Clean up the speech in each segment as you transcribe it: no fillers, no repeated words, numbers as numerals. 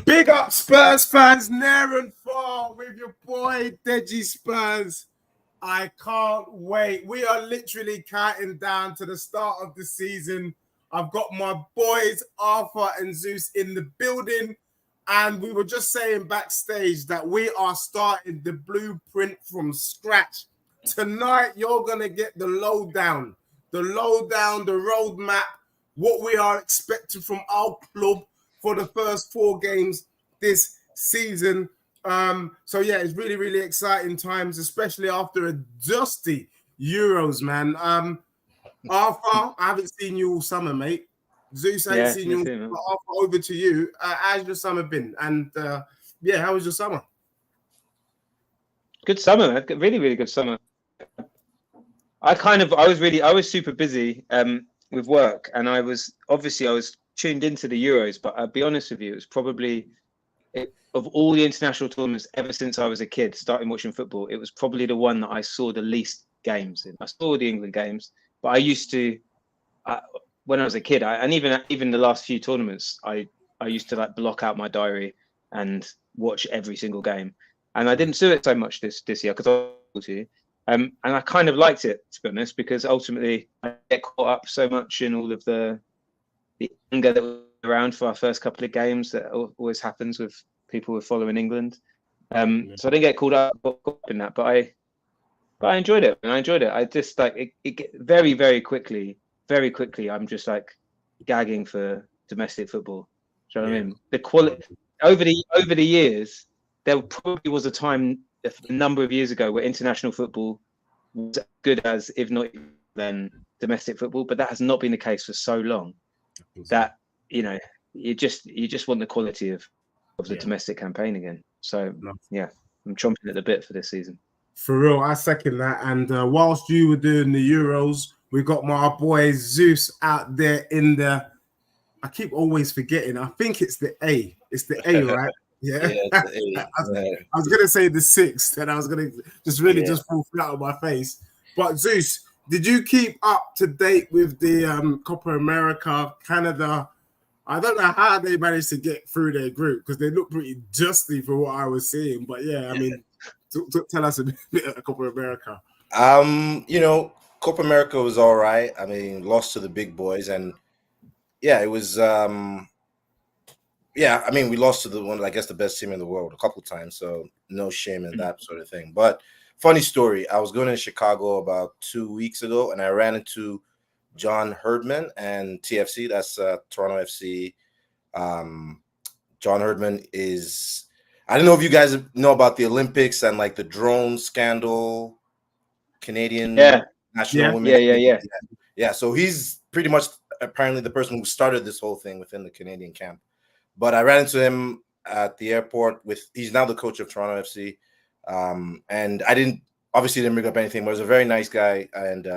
Big up Spurs fans near and far with your boy Deji Spurs. I can't wait. We are literally counting down to the start of the season. I've got my boys Arthur and Zeus in the building, and we were just saying backstage that we are starting the blueprint from scratch. Tonight, you're going to get the lowdown, the roadmap, what we are expecting from our club for the first 4 games this season. So yeah, it's really, really exciting times, especially after a dusty Euros, man. Arthur, I haven't seen you all summer, mate. Zeus, I ain't seen you all. Arthur, over to you. How's your summer been? And yeah, how was your summer? Good summer, man. Really, really good summer. I was super busy with work, and I was tuned into the Euros, but I'll be honest with you, it was probably of all the international tournaments ever since I was a kid, starting watching football, it was probably the one that I saw the least games in. I saw the England games, but I used to, when I was a kid, and even the last few tournaments, I used to like block out my diary and watch every single game. And I didn't do it so much this year because I was to. And I kind of liked it, to be honest, because ultimately I get caught up so much in all of the anger that was around for our first couple of games that always happens with people who are following England. So I didn't get caught up in that, but I enjoyed it. And I enjoyed it. I just like it very, very quickly. Very quickly, I'm just like gagging for domestic football. Do you know what I mean? The quality over the years, there probably was a time a number of years ago where international football was as good as, if not than domestic football, but that has not been the case for so long that you just want the quality of the domestic campaign again. So yeah, I'm chomping at the bit for this season. For real, I second that. And whilst you were doing the Euros, we got my boy Zeus out there in the. I keep always forgetting. I think it's the A. It's the A, right? Yeah. I was gonna say the 6th, and I was gonna just fall flat on my face. But Zeus, did you keep up to date with the Copa America, Canada? I don't know how they managed to get through their group because they look pretty dusty for what I was seeing. But yeah, I mean, tell us a bit of Copa America. Copa America was all right. I mean, lost to the big boys, and yeah, it was. I mean, we lost to the best team in the world a couple of times, so no shame in that sort of thing. But funny story, I was going to Chicago about 2 weeks ago, and I ran into John Herdman and TFC. That's Toronto FC. John Herdman is. I don't know if you guys know about the Olympics and like the drone scandal, Canadian national women. Yeah. So he's pretty much apparently the person who started this whole thing within the Canadian camp. But I ran into him at the airport he's now the coach of Toronto FC. And I didn't bring up anything, but he was a very nice guy. And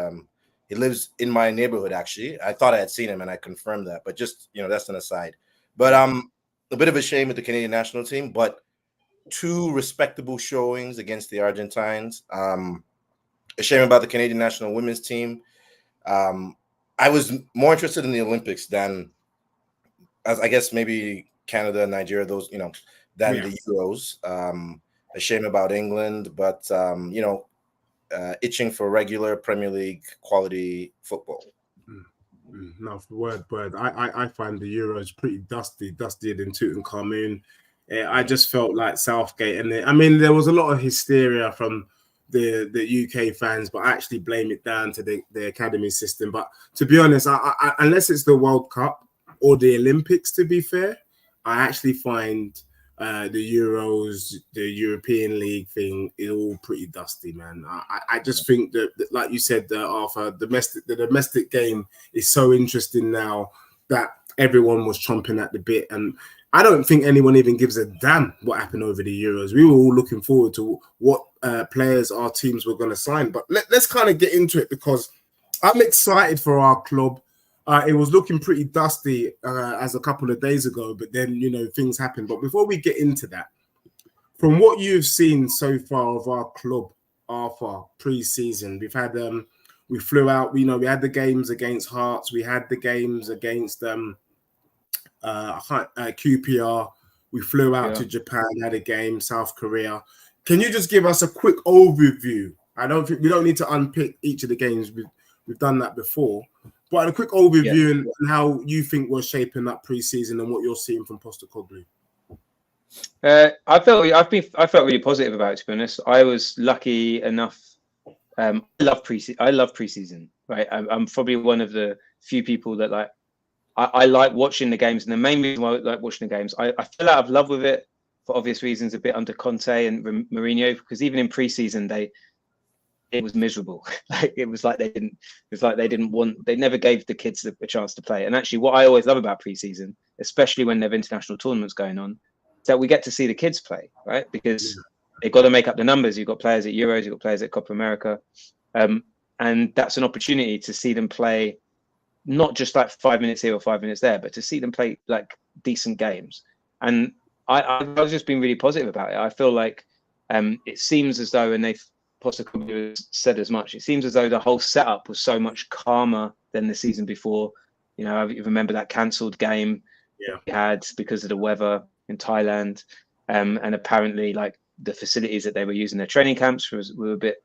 he lives in my neighborhood, actually. I thought I had seen him and I confirmed that, but just, that's an aside. But a bit of a shame with the Canadian national team, but 2 respectable showings against the Argentines. A shame about the Canadian national women's team. I was more interested in the Olympics than, as I guess maybe Canada, Nigeria, those, than the Euros. A shame about England, but itching for regular Premier League quality football. No, word. I find the Euros pretty dustier than Tutankhamun. I just felt like Southgate, and there was a lot of hysteria from the UK fans, but I actually blame it down to the academy system. But to be honest, I unless it's the World Cup or the Olympics, to be fair, I actually find the Euros, the European League thing is all pretty dusty, man. I just think that like you said, Arthur, the domestic game is so interesting now that everyone was chomping at the bit, and I don't think anyone even gives a damn what happened over the Euros. We were all looking forward to what players our teams were going to sign. But let's kind of get into it because I'm excited for our club. It was looking pretty dusty as a couple of days ago, but then, things happened. But before we get into that, from what you've seen so far of our club, Arthur, pre-season, we flew out, we had the games against Hearts, we had the games against QPR, We flew out to Japan, had a game, South Korea. Can you just give us a quick overview? I don't think we don't need to unpick each of the games. We've done that before, but a quick overview and how you think we're shaping up pre-season and what you're seeing from Postecoglou. I felt really positive about it, to be honest. I was lucky enough. I love preseason. Right, I'm probably one of the few people that like. I like watching the games, and the main reason why I like watching the games, I fell out of love with it for obvious reasons. A bit under Conte and Mourinho, because even in preseason it was miserable. They never gave the kids a chance to play. And actually, what I always love about preseason, especially when there are international tournaments going on, is that we get to see the kids play, right? Because they've got to make up the numbers. You've got players at Euros, you've got players at Copa America, and that's an opportunity to see them play. Not just like 5 minutes here or 5 minutes there, but to see them play like decent games. And I was just being really positive about it. I feel like it seems as though, and Postecoglou said as much, it seems as though the whole setup was so much calmer than the season before. You know, I remember that cancelled game we had because of the weather in Thailand. And apparently like the facilities that they were using, their training camps were a bit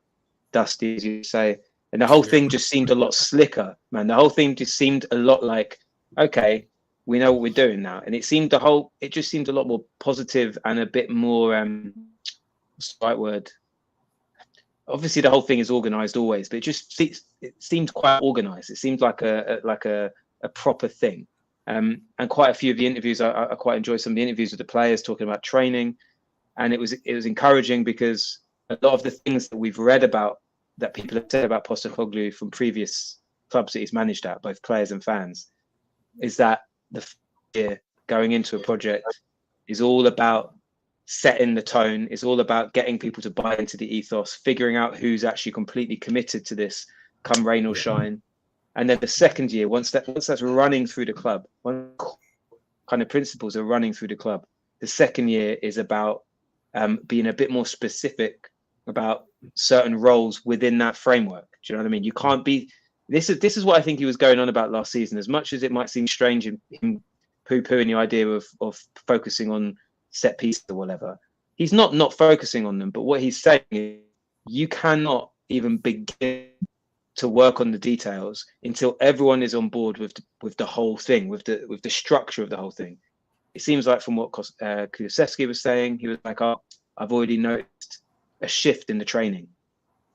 dusty, as you say. And the whole thing just seemed a lot slicker, man. The whole thing just seemed a lot like, okay, we know what we're doing now. And it just seemed a lot more positive and a bit more, what's the right word? Obviously, the whole thing is organized always, but it seemed quite organized. It seemed like a proper thing. And quite a few of the interviews, I quite enjoyed some of the interviews with the players talking about training. And it was encouraging because a lot of the things that we've read about, that people have said about Postecoglou from previous clubs that he's managed at, both players and fans, is that the year going into a project is all about setting the tone, is all about getting people to buy into the ethos, figuring out who's actually completely committed to this, come rain or shine. And then the second year, once that's running through the club, one kind of principles are running through the club, the second year is about being a bit more specific about certain roles within that framework. Do you know what I mean? You can't be. This is what I think he was going on about last season. As much as it might seem strange in him poo-pooing the idea of focusing on set pieces or whatever, he's not focusing on them. But what he's saying is, you cannot even begin to work on the details until everyone is on board with the whole thing, with the structure of the whole thing. It seems like from what Kulusevski was saying, he was like, "Oh, I've already noticed a shift in the training.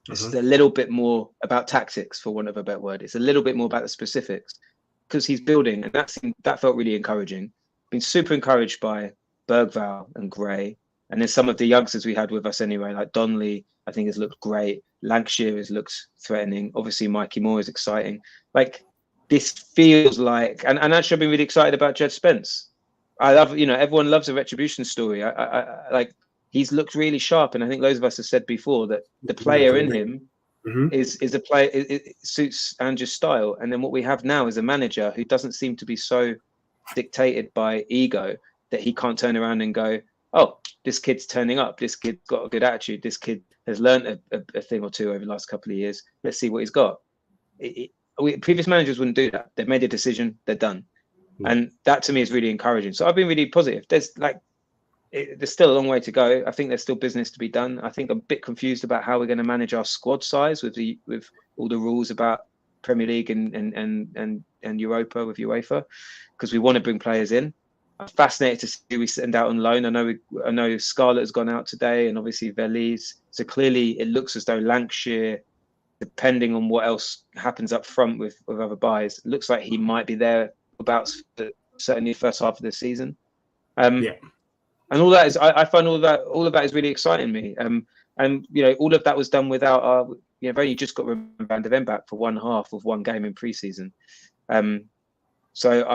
This is a little bit more about tactics, for want of a better word. It's a little bit more about the specifics, because he's building," and that felt really encouraging. Been super encouraged by Bergvall and Gray, and then some of the youngsters we had with us anyway, like Donnelly, I think has looked great. Lancashire has looked threatening. Obviously, Mikey Moore is exciting. Like, this feels like, and actually, I've been really excited about Jed Spence. I love, everyone loves a retribution story. I like. He's looked really sharp, and I think loads of us have said before that the player in him is a player. It suits Andrew's style, and then what we have now is a manager who doesn't seem to be so dictated by ego that he can't turn around and go, "Oh, this kid's turning up. This kid's got a good attitude. This kid has learned a thing or two over the last couple of years. Let's see what he's got." Previous managers wouldn't do that. They've made a decision. They're done, and that to me is really encouraging. So I've been really positive. There's still a long way to go. I think there's still business to be done. I think I'm a bit confused about how we're going to manage our squad size with all the rules about Premier League and Europa with UEFA, because we want to bring players in. I'm fascinated to see who we send out on loan. I know Scarlett has gone out today, and obviously Veliz. So clearly, it looks as though Lancashire, depending on what else happens up front with other buys, looks like he might be there about certainly the first half of the season. And all that is, I find all of that is really exciting me. And all of that was done without our, we've only just got Van de Ven back for one half of one game in pre-season. So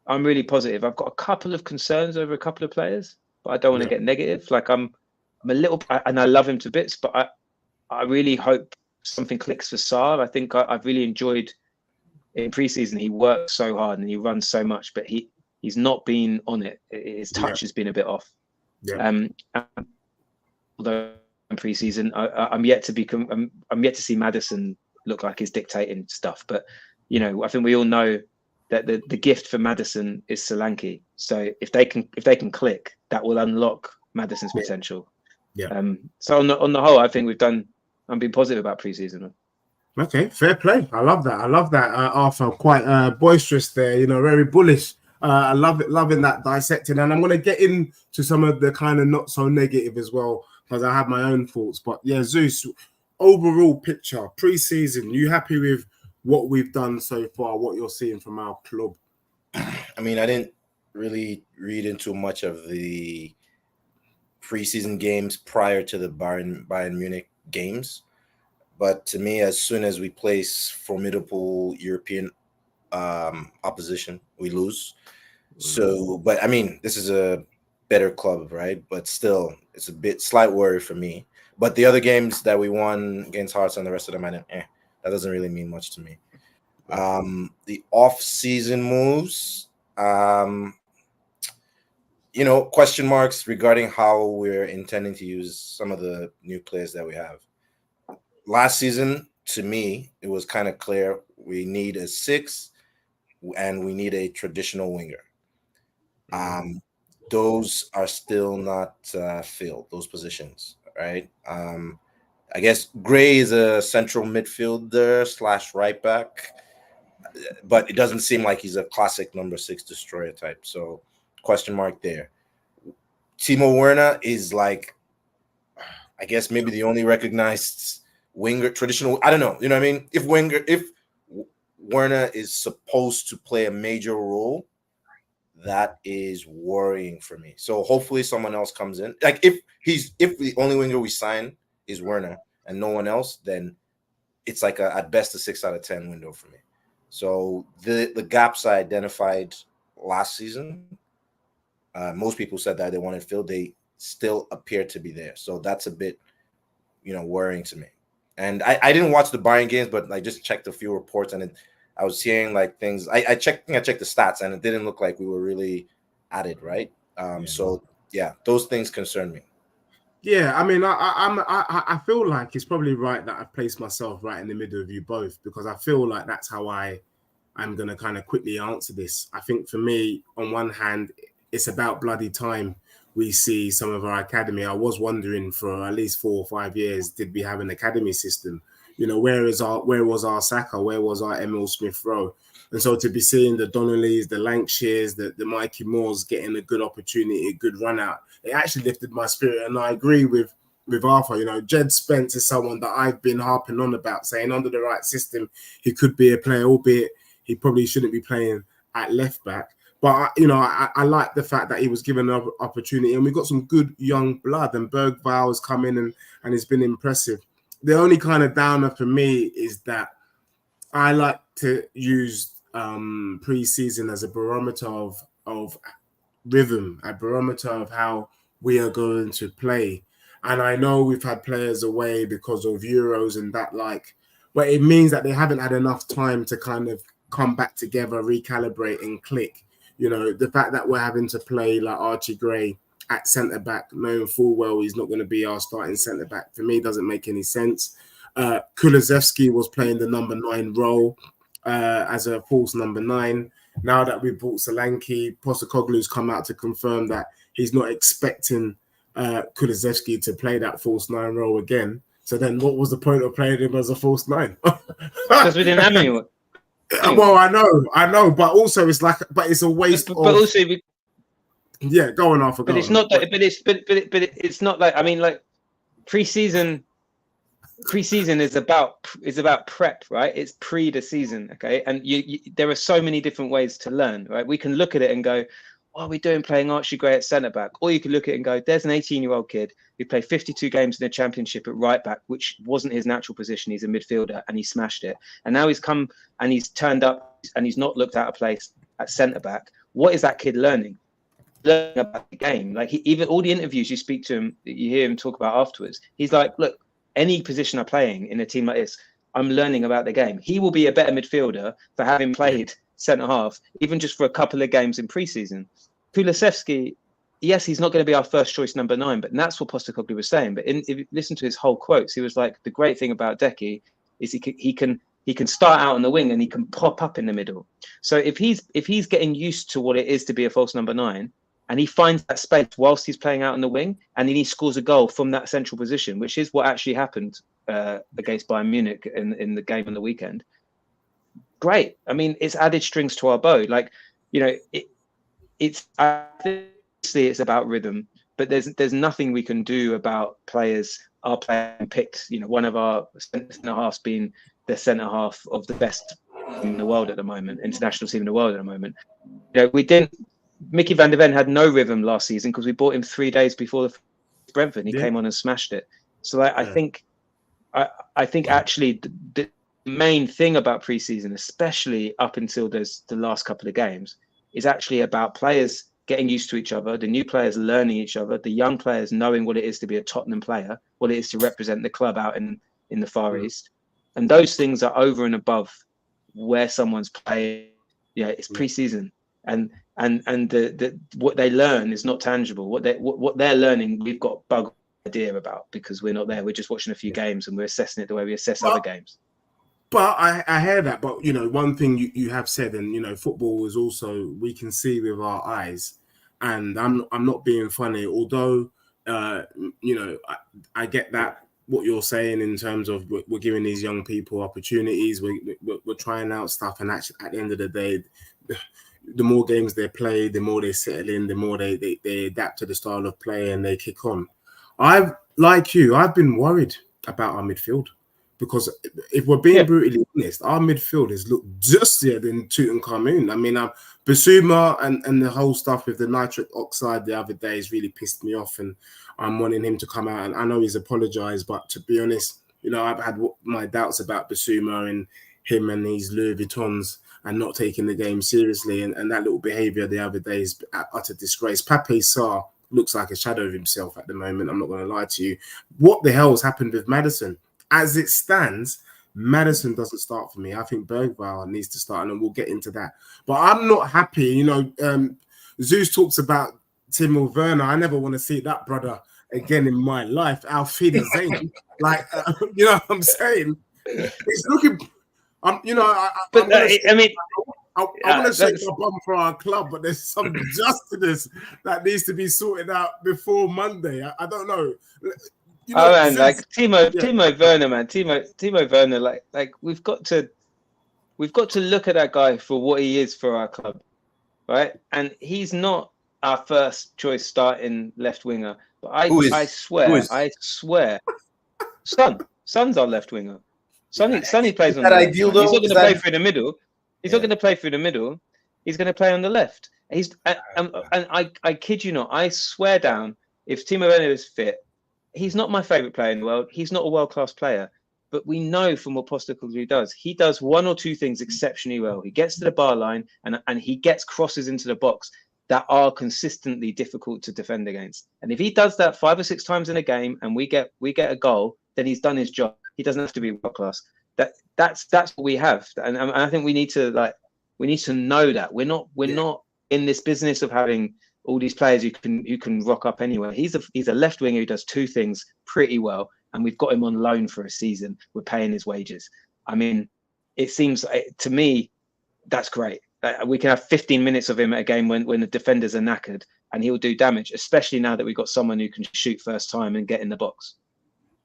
I'm really positive. I've got a couple of concerns over a couple of players, but I don't want to get negative. Like I'm a little, and I love him to bits, but I really hope something clicks for Sarr. I think I've really enjoyed in pre-season. He works so hard and he runs so much, but he's not been on it. His touch has been a bit off. Although in pre-season, I'm yet to see Maddison look like he's dictating stuff. But I think we all know that the gift for Maddison is Solanke. So if they can click, that will unlock Maddison's potential. Yeah. So on the whole, I think I'm being positive about pre-season. Okay, fair play. I love that. Arthur, quite boisterous there. Very bullish. I love it, loving that dissecting. And I'm going to get into some of the kind of not so negative as well, because I have my own thoughts. But yeah, Zeus, overall picture, pre-season, you happy with what we've done so far, what you're seeing from our club? I mean, I didn't really read into much of the preseason games prior to the Bayern Munich games. But to me, as soon as we place formidable European opposition, we lose. So, but I mean, this is a better club, right? But still, it's a slight worry for me. But the other games that we won against Hearts and the rest of them, that doesn't really mean much to me. The off-season moves, question marks regarding how we're intending to use some of the new players that we have. Last season, to me, it was kind of clear we need a 6 and we need a traditional winger. Those are still not filled, those positions, right? I guess Gray is a central midfielder / right back, but it doesn't seem like he's a classic number 6 destroyer type. So question mark there. Timo Werner is like, I guess maybe the only recognized winger, traditional. I don't know. You know what I mean? If Werner is supposed to play a major role, that is worrying for me. So hopefully someone else comes in. Like if the only winger we sign is Werner and no one else, then it's like at best a 6 out of 10 window for me. So the gaps I identified last season, most people said that they wanted filled. They still appear to be there. So that's a bit, worrying to me. And I didn't watch the Bayern games, but I just checked a few reports and I was hearing like things. I checked the stats and it didn't look like we were really at it, right? So yeah, those things concern me. Yeah, I mean, I feel like it's probably right that I've placed myself right in the middle of you both, because I feel like that's how I'm going to kind of quickly answer this. I think for me, on one hand, it's about bloody time we see some of our academy. I was wondering for at least 4 or 5 years, did we have an academy system? Where was our Saka? Where was our Emil Smith-Rowe? And so to be seeing the Donnellys, the Lancashires, the Mikey Moores getting a good opportunity, a good run out, it actually lifted my spirit. And I agree with Arthur. Jed Spence is someone that I've been harping on about, saying under the right system, he could be a player, albeit he probably shouldn't be playing at left back. But, I like the fact that he was given an opportunity, and we got some good young blood, and Bergvall has come in and it's been impressive. The only kind of downer for me is that I like to use pre-season as a barometer of rhythm, a barometer of how we are going to play. And I know we've had players away because of Euros and that, but it means that they haven't had enough time to kind of come back together, recalibrate and click. The fact that we're having to play like Archie Gray at centre-back, knowing full well he's not going to be our starting centre-back, for me doesn't make any sense. Kulusevski was playing the number 9 role as a false number 9. Now that we've brought Solanke, Postecoglou's come out to confirm that he's not expecting Kulusevski to play that false 9 role again. So then what was the point of playing him as a false 9? Because we didn't have anyone. Well, I know, but also it's a waste of... also, yeah, go on, Arthur. But it's not that. But it's not like, I mean, like pre-season is about prep, right? It's pre the season, okay? And there are so many different ways to learn, right? We can look at it and go, what are we doing playing Archie Gray at centre back? Or you can look at it and go, there's an 18-year-old kid who played 52 games in the Championship at right back, which wasn't his natural position. He's a midfielder and he smashed it. And now he's come and he's turned up and he's not looked out of place at centre back. What is that kid learning? Learning about the game. Like even all the interviews you speak to him, you hear him talk about afterwards, he's like, look, any position I'm playing in a team like this, I'm learning about the game. He will be a better midfielder for having played centre half, even just for a couple of games in pre-season. Kulusevski, yes, he's not going to be our first choice number 9, but that's what Postecoglou was saying. But if you listen to his whole quotes, he was like, the great thing about Decky is he can he can start out on the wing and he can pop up in the middle. So if he's getting used to what it is to be a false number 9, and he finds that space whilst he's playing out in the wing, and then he scores a goal from that central position, which is what actually happened against Bayern Munich in the game on the weekend. Great. I mean, it's added strings to our bow. Like, you know, it's about rhythm, but there's nothing we can do about our player picked. You know, one of our centre halves being the centre half of the best in the world at the moment, international team in the world at the moment. You know, Mickey van der Ven had no rhythm last season because we bought him 3 days before the Brentford, and he came on and smashed it. So I think actually the main thing about preseason, especially up until the last couple of games, is actually about players getting used to each other, the new players learning each other, the young players knowing what it is to be a Tottenham player, what it is to represent the club out in the Far East. And those things are over and above where someone's playing. Yeah, it's preseason. And what they learn is not tangible. What they're learning, we've got bug idea about because we're not there. We're just watching a few games and we're assessing it the way we assess other games. But I hear that. But you know, one thing you have said, and you know, football is also we can see with our eyes. And I'm not being funny, although you know, I get that what you're saying in terms of we're giving these young people opportunities. We're trying out stuff, and actually, at the end of the day, the more games they play, the more they settle in, the more they adapt to the style of play and they kick on. I've been worried about our midfield because if we're being brutally honest, our midfield has looked dustier than Tutankhamun. I mean, Basuma and the whole stuff with the nitric oxide the other day has really pissed me off, and I'm wanting him to come out. And I know he's apologized, but to be honest, you know, I've had my doubts about Basuma and him and these Louis Vuittons and not taking the game seriously. And that little behaviour the other day is utter disgrace. Pape Sarr looks like a shadow of himself at the moment. I'm not going to lie to you. What the hell has happened with Maddison? As it stands, Maddison doesn't start for me. I think Bergvall needs to start, and we'll get into that. But I'm not happy. You know, Zeus talks about Timo Werner. I never want to see that brother again in my life. Auf Wiedersehen. Like, you know what I'm saying? He's looking... you know, I want to shake my bum for our club, but there's some justice that needs to be sorted out before Monday. I don't know. You know, man, like Timo Werner, man, Timo Werner, like we've got to look at that guy for what he is for our club, right? And he's not our first choice starting left winger, but I swear, Son's our left winger. Sonny plays on the left. He's not going to play through the middle. He's not going to play through the middle. He's going to play on the left. And I kid you not. I swear down, if Timo Werner is fit, he's not my favourite player in the world. He's not a world-class player. But we know from what Postecoglou does, he does one or two things exceptionally well. He gets to the bar line and he gets crosses into the box that are consistently difficult to defend against. And if he does that 5 or 6 times in a game and we get a goal, then he's done his job. He doesn't have to be world class. That's what we have, and I think we need to know that we're not in this business of having all these players who can rock up anywhere. He's a left winger who does 2 things pretty well, and we've got him on loan for a season. We're paying his wages. I mean, it seems to me that's great. We can have 15 minutes of him at a game when the defenders are knackered, and he'll do damage, especially now that we've got someone who can shoot first time and get in the box.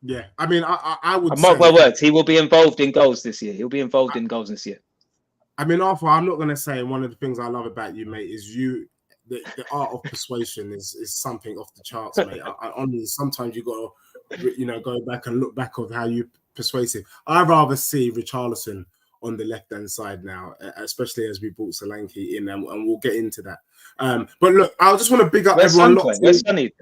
Yeah, I mean, I would mark my words. He will be involved in goals this year. He'll be involved in goals this year. I mean, Arthur, I'm not going to say one of the things I love about you, mate, is the art of persuasion is something off the charts, mate. I honestly, sometimes you got to, you know, go back and look back of how you persuasive. I'd rather see Richarlison on the left-hand side now, especially as we brought Solanke in, and we'll get into that. But look, I just want to big up everyone. Where's Sonny?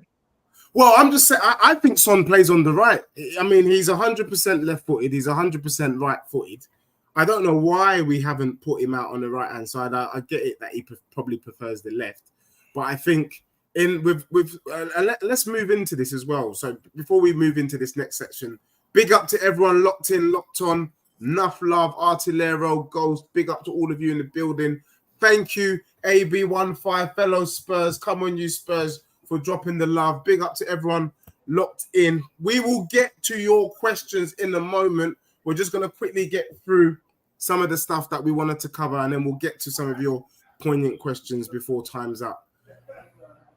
Well, I'm just saying, I think Son plays on the right. I mean, he's 100% left-footed. He's 100% right-footed. I don't know why we haven't put him out on the right-hand side. I get it that he probably prefers the left. But I think let's move into this as well. So before we move into this next section, big up to everyone locked in, locked on. Enough love, Artillero, Ghost. Big up to all of you in the building. Thank you, AB15, fellow Spurs. Come on, you Spurs, for dropping the love. Big up to everyone locked in. We will get to your questions in a moment. We're just going to quickly get through some of the stuff that we wanted to cover, and then we'll get to some of your poignant questions before time's up.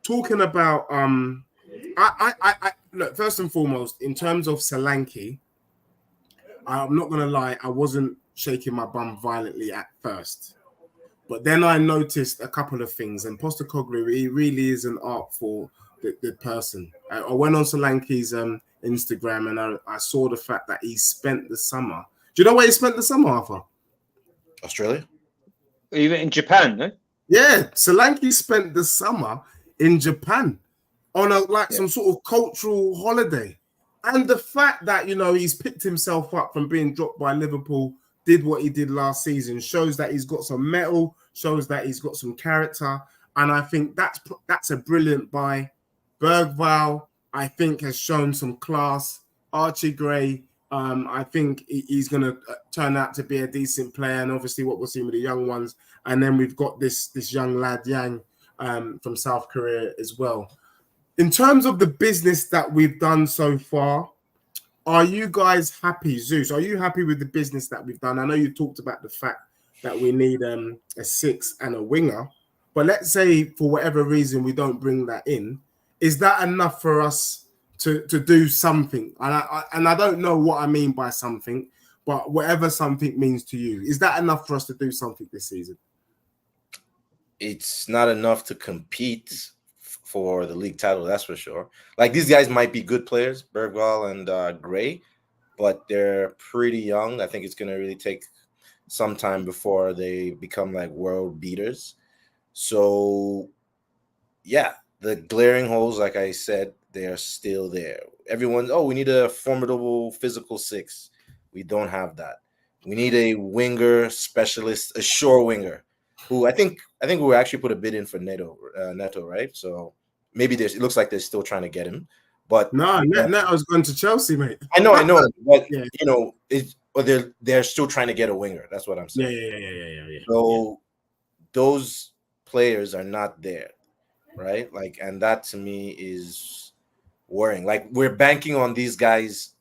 Talking about I look, first and foremost, in terms of Solanke, I'm not gonna lie, I wasn't shaking my bum violently at first, but then I noticed a couple of things. And Postecoglou, he really is an art for the person. I went on Solanke's Instagram, and I saw the fact that he spent the summer. Do you know where he spent the summer, Arthur? Australia? Even in Japan, no? Yeah, Solanke spent the summer in Japan on some sort of cultural holiday. And the fact that, he's picked himself up from being dropped by Liverpool, did what he did last season, shows that he's got some mettle, shows that he's got some character. And I think that's a brilliant buy. Bergvall, I think, has shown some class. Archie Gray, I think he's going to turn out to be a decent player. And obviously what we're seeing with the young ones. And then we've got this young lad, Yang, from South Korea as well. In terms of the business that we've done so far, are you guys happy, Zeus? Are you happy with the business that we've done? I know you talked about the fact that we need a 6 and a winger, but let's say for whatever reason we don't bring that in. Is that enough for us to do something? And I don't know what I mean by something, but whatever something means to you, is that enough for us to do something this season? It's not enough to compete for the league title, that's for sure. Like, these guys might be good players, Bergvall and Gray, but they're pretty young. I think it's going to really take some time before they become like world beaters. So, yeah, the glaring holes, like I said, they're still there. Everyone's, we need a formidable physical 6. We don't have that. We need a winger specialist, a sure winger, who I think we actually put a bid in for Neto, right? So maybe it looks like they're still trying to get him. But no, Neto's going to Chelsea, mate. I know, but yeah. They're still trying to get a winger. That's what I'm saying. Yeah. So those players are not there, right? Like, and that to me is worrying. Like, we're banking on these guys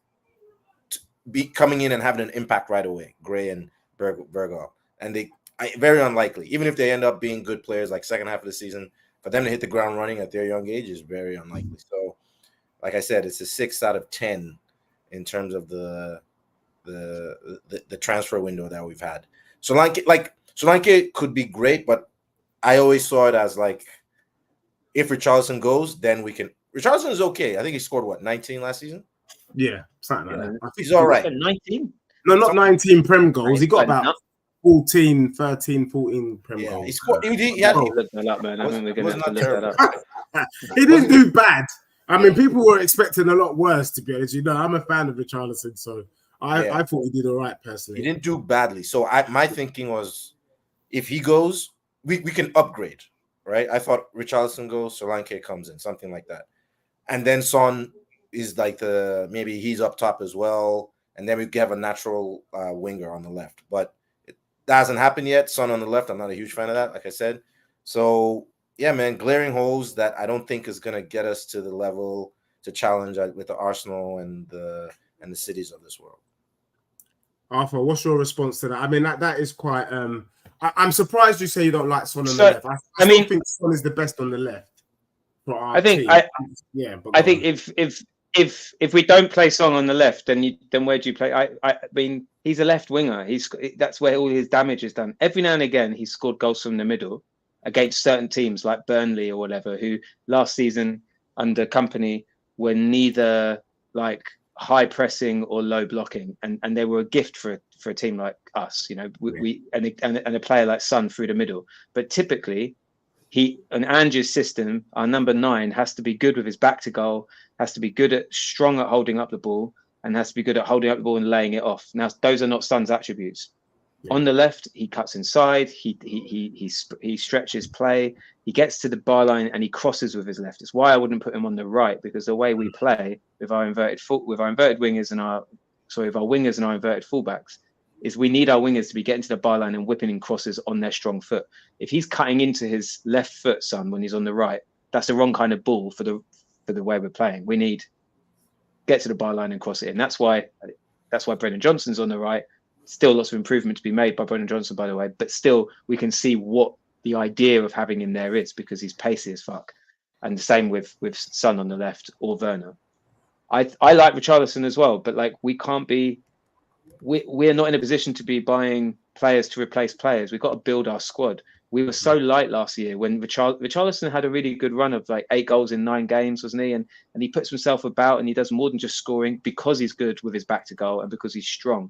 to be coming in and having an impact right away, Gray and Bergvall, and very unlikely. Even if they end up being good players, like second half of the season, for them to hit the ground running at their young age is very unlikely. So, like I said, it's a 6 out of 10 in terms of the transfer window that we've had. Solanke could be great, but I always saw it as like, if Richarlison goes, then we can. Richarlison is okay. I think he scored 19 last season. Yeah, something like that. I think he's all right. 19? No, not 19 Prem goals. He got about 14 Prem goals. He scored. He didn't do bad. I mean, people were expecting a lot worse, to be honest. I'm a fan of Richarlison, so I thought he did all right personally. He didn't do badly. So my thinking was, if he goes, we can upgrade, right? I thought Richarlison goes, Solanke comes in, something like that. And then Son is like maybe he's up top as well. And then we have a natural winger on the left. But that hasn't happened yet. Son on the left, I'm not a huge fan of that, like I said. So, yeah, man, glaring holes that I don't think is going to get us to the level to challenge with the Arsenal and the cities of this world. Arthur, what's your response to that? I mean, that is quite... I'm surprised you say you don't like Son on the left. I think Son is the best on the left. I think if we don't play Son on the left, then where do you play? I mean, he's a left winger. That's where all his damage is done. Every now and again, he's scored goals from the middle against certain teams like Burnley or whatever, who last season under Company were neither like high pressing or low blocking, and they were a gift for a team like us. We a player like Son through the middle. But typically, in Andrew's system, our number 9 has to be good with his back to goal, has to be strong at holding up the ball, and has to be good at holding up the ball and laying it off. Now, those are not Son's attributes. Yeah. On the left, he cuts inside, he stretches play, he gets to the byline, and he crosses with his left. It's why I wouldn't put him on the right, because the way we play with our inverted wingers and our inverted fullbacks is we need our wingers to be getting to the byline and whipping in crosses on their strong foot. If he's cutting into his left foot, Son, when he's on the right, that's the wrong kind of ball for the way we're playing. We need get to the byline and cross it in. That's why Brendan Johnson's on the right. Still lots of improvement to be made by Brendan Johnson, by the way, but still we can see what the idea of having him there is, because he's pacey as fuck. And the same with Son on the left or Werner. I like Richarlison as well, but like we're not in a position to be buying players to replace players. We've got to build our squad. We were so light last year when Richarlison had a really good run of like 8 goals in 9 games, wasn't he? And he puts himself about and he does more than just scoring because he's good with his back to goal and because he's strong.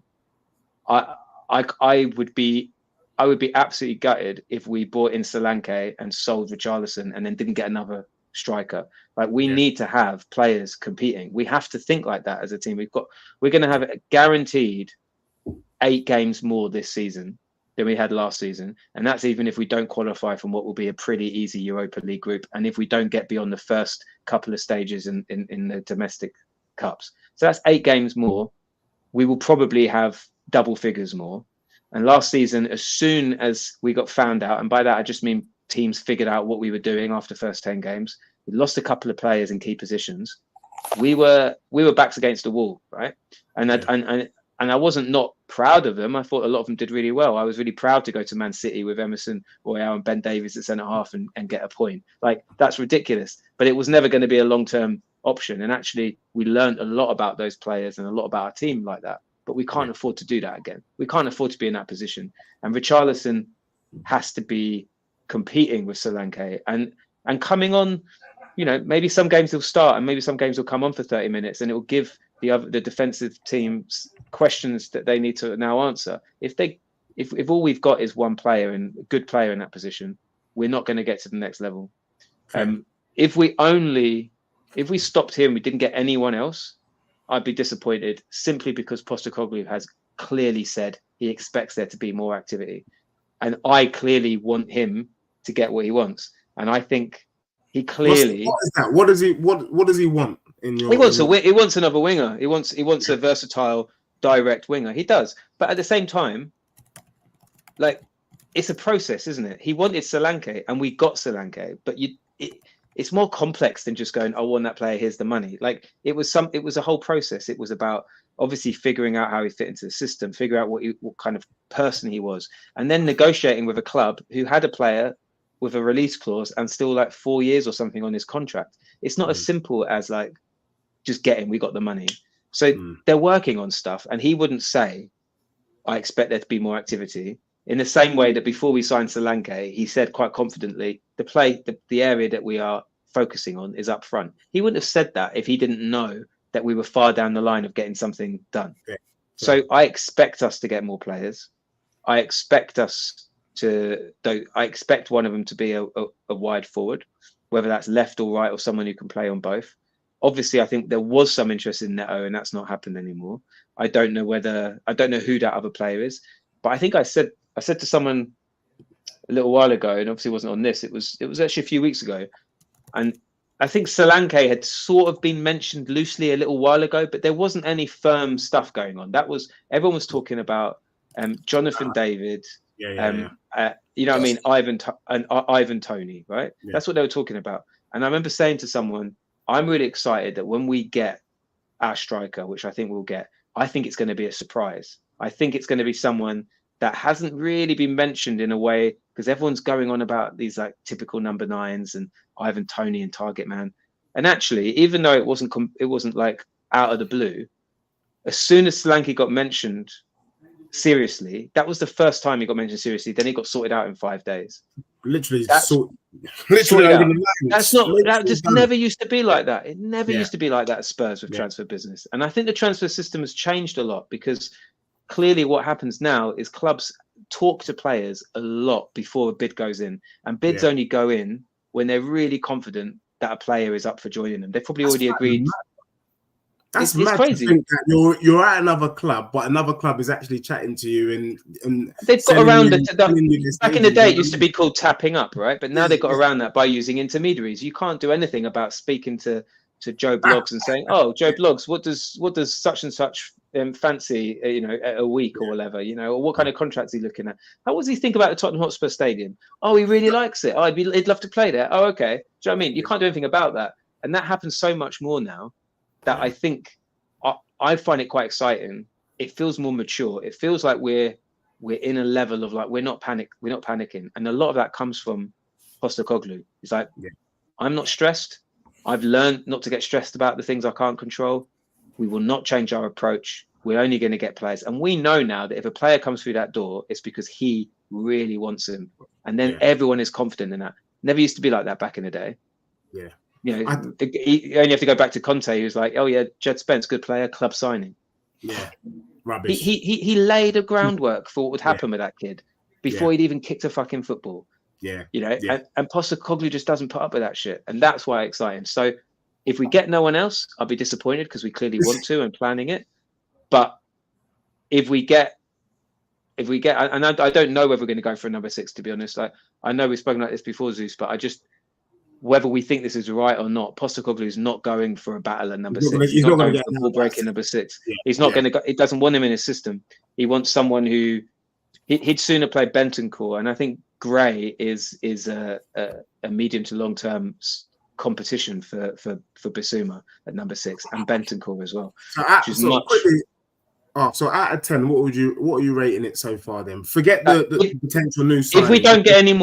I would be absolutely gutted if we bought in Solanke and sold Richarlison and then didn't get another striker. Like we need to have players competing. We have to think like that as a team. We're going to have a guaranteed 8 games more this season than we had last season, and that's even if we don't qualify from what will be a pretty easy Europa League group, and if we don't get beyond the first couple of stages in the domestic cups. So that's 8 games more. We will probably have double figures more. And last season, as soon as we got found out, and by that I just mean teams figured out what we were doing after the first 10 games, we lost a couple of players in key positions. We were backs against the wall, right? And I wasn't not proud of them. I thought a lot of them did really well. I was really proud to go to Man City with Emerson Royale and Ben Davies at centre half and get a point. Like that's ridiculous, but it was never going to be a long-term option. And actually, we learned a lot about those players and a lot about our team like that. But we can't afford to do that again. We can't afford to be in that position. And Richarlison has to be competing with Solanke and coming on. You know, maybe some games he'll start and maybe some games will come on for 30 minutes and it will give the defensive teams questions that they need to now answer. If all we've got is one player and a good player in that position, we're not going to get to the next level. If we stopped here and we didn't get anyone else, I'd be disappointed simply because Postecoglou has clearly said he expects there to be more activity. And I clearly want him to get what he wants. And I think he clearly... What is that? What does he want? He wants another winger. He wants a versatile, direct winger. He does. But at the same time, like, it's a process, isn't it? He wanted Solanke and we got Solanke, but it's more complex than just going, I want that player, here's the money. Like it was a whole process. It was about obviously figuring out how he fit into the system, figure out what kind of person he was, and then negotiating with a club who had a player with a release clause and still like 4 years or something on his contract. It's not as simple as like just we got the money. So they're working on stuff, and he wouldn't say, I expect there to be more activity. In the same way that before we signed Solanke, he said quite confidently, the area that we are focusing on is up front. He wouldn't have said that if he didn't know that we were far down the line of getting something done. Yeah. So I expect us to get more players. I expect one of them to be a wide forward, whether that's left or right or someone who can play on both. Obviously, I think there was some interest in Neto, and that's not happened anymore. I don't know who that other player is, but I think I said to someone a little while ago, and obviously it wasn't on this, it was actually a few weeks ago, and I think Solanke had sort of been mentioned loosely a little while ago, but there wasn't any firm stuff going on. Everyone was talking about Jonathan David, you know what I mean, Ivan Toney, right? Yeah. That's what they were talking about. And I remember saying to someone, I'm really excited that when we get our striker, which I think we'll get, I think it's going to be a surprise. I think it's going to be someone that hasn't really been mentioned in a way, because everyone's going on about these like typical number 9s and Ivan Toney and target man. And actually, even though it wasn't like out of the blue, as soon as Solanke got mentioned seriously, that was the first time he got mentioned seriously. Then he got sorted out in 5 days. Literally, that just never used to be like that. It never used to be like that at Spurs with transfer business. And I think the transfer system has changed a lot, because clearly what happens now is clubs talk to players a lot before a bid goes in, and bids only go in when they're really confident that a player is up for joining them. They've probably already agreed. That's mad crazy. To think that you're at another club, but another club is actually chatting to you and they've got around back in the day. It used to be called tapping up, right? But now they've got around that by using intermediaries. You can't do anything about speaking to Joe Bloggs and saying, "Oh, Joe Bloggs, what does such and such fancy, a week or whatever, or what kind of contract is he looking at? How does he think about the Tottenham Hotspur Stadium? Oh, he really likes it. Oh, he'd love to play there. Oh, okay. Do you know what I mean? You can't do anything about that, and that happens so much more now that I think I find it quite exciting it feels more mature. It feels like we're in a level of like we're not panicking, and a lot of that comes from Postecoglou. It's like I'm not stressed. I've learned not to get stressed about the things I can't control. We will not change our approach. We're only going to get players, and we know now that if a player comes through that door, it's because he really wants him, and then everyone is confident in that. Never used to be like that back in the day. Yeah, you only have to go back to Conte. He was like, "Oh yeah, Jed Spence, good player, club signing." Yeah, rubbish. He laid a groundwork for what would happen with that kid before he'd even kicked a fucking football. Yeah, and Postecoglou just doesn't put up with that shit, and that's why it's exciting. So if we get no one else, I'll be disappointed because we clearly want to and planning it. But if we get, and I don't know whether we're going to go for a number 6. To be honest, I know we've spoken like this before, Zeus, but I just whether we think this is right or not, Postecoglou is not going for a battle at number 6. He's not going for ball breaking number 6. He's not going to go. He doesn't want him in his system. He wants someone who he'd sooner play Bentancur, and I think Gray is a medium to long term competition for Bissouma at number 6 and Bentancur as well. So out of 10, what are you rating it so far? Then forget the potential new signing. If we don't get any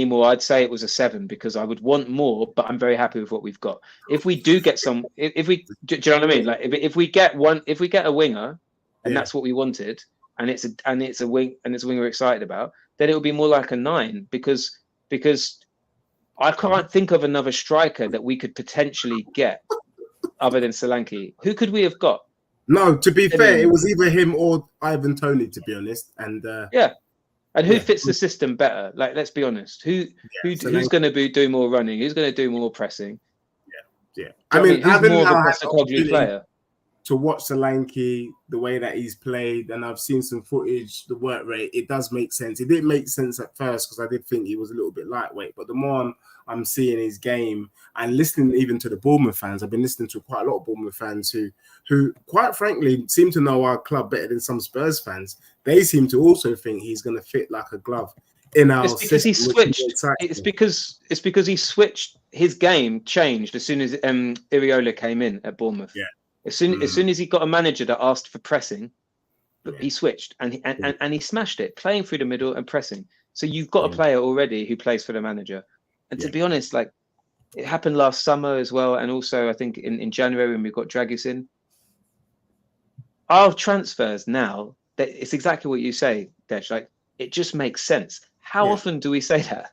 more, I'd say it was a 7 because I would want more, but I'm very happy with what we've got. If we do get do you know what I mean? Like if we get a winger, and that's what we wanted, and it's a wing we're excited about, then it will be more like a 9 because I can't think of another striker that we could potentially get other than Solanke. Who could we have got? No, to be fair, it was either him or Ivan Toney, to be honest. And and who fits the system better? Like, let's be honest. Who's going to do more running? Who's going to do more pressing? Yeah. I mean, who's more of a Postecoglou player? To watch Solanke, the way that he's played, and I've seen some footage, the work rate, it does make sense. It didn't make sense at first because I did think he was a little bit lightweight, but the more I'm seeing his game and listening even to the Bournemouth fans, I've been listening to quite a lot of Bournemouth fans who quite frankly seem to know our club better than some Spurs fans. They seem to also think he's going to fit like a glove in our system. Because he switched. It's because he switched. His game changed as soon as Iriola came in at Bournemouth. Yeah. As soon as he got a manager that asked for pressing, he switched and he smashed it, playing through the middle and pressing. So you've got a player already who plays for the manager. And to be honest, like it happened last summer as well, and also I think in January when we got Dragus in. Our transfers now, it's exactly what you say, Desh. Like it just makes sense. How often do we say that?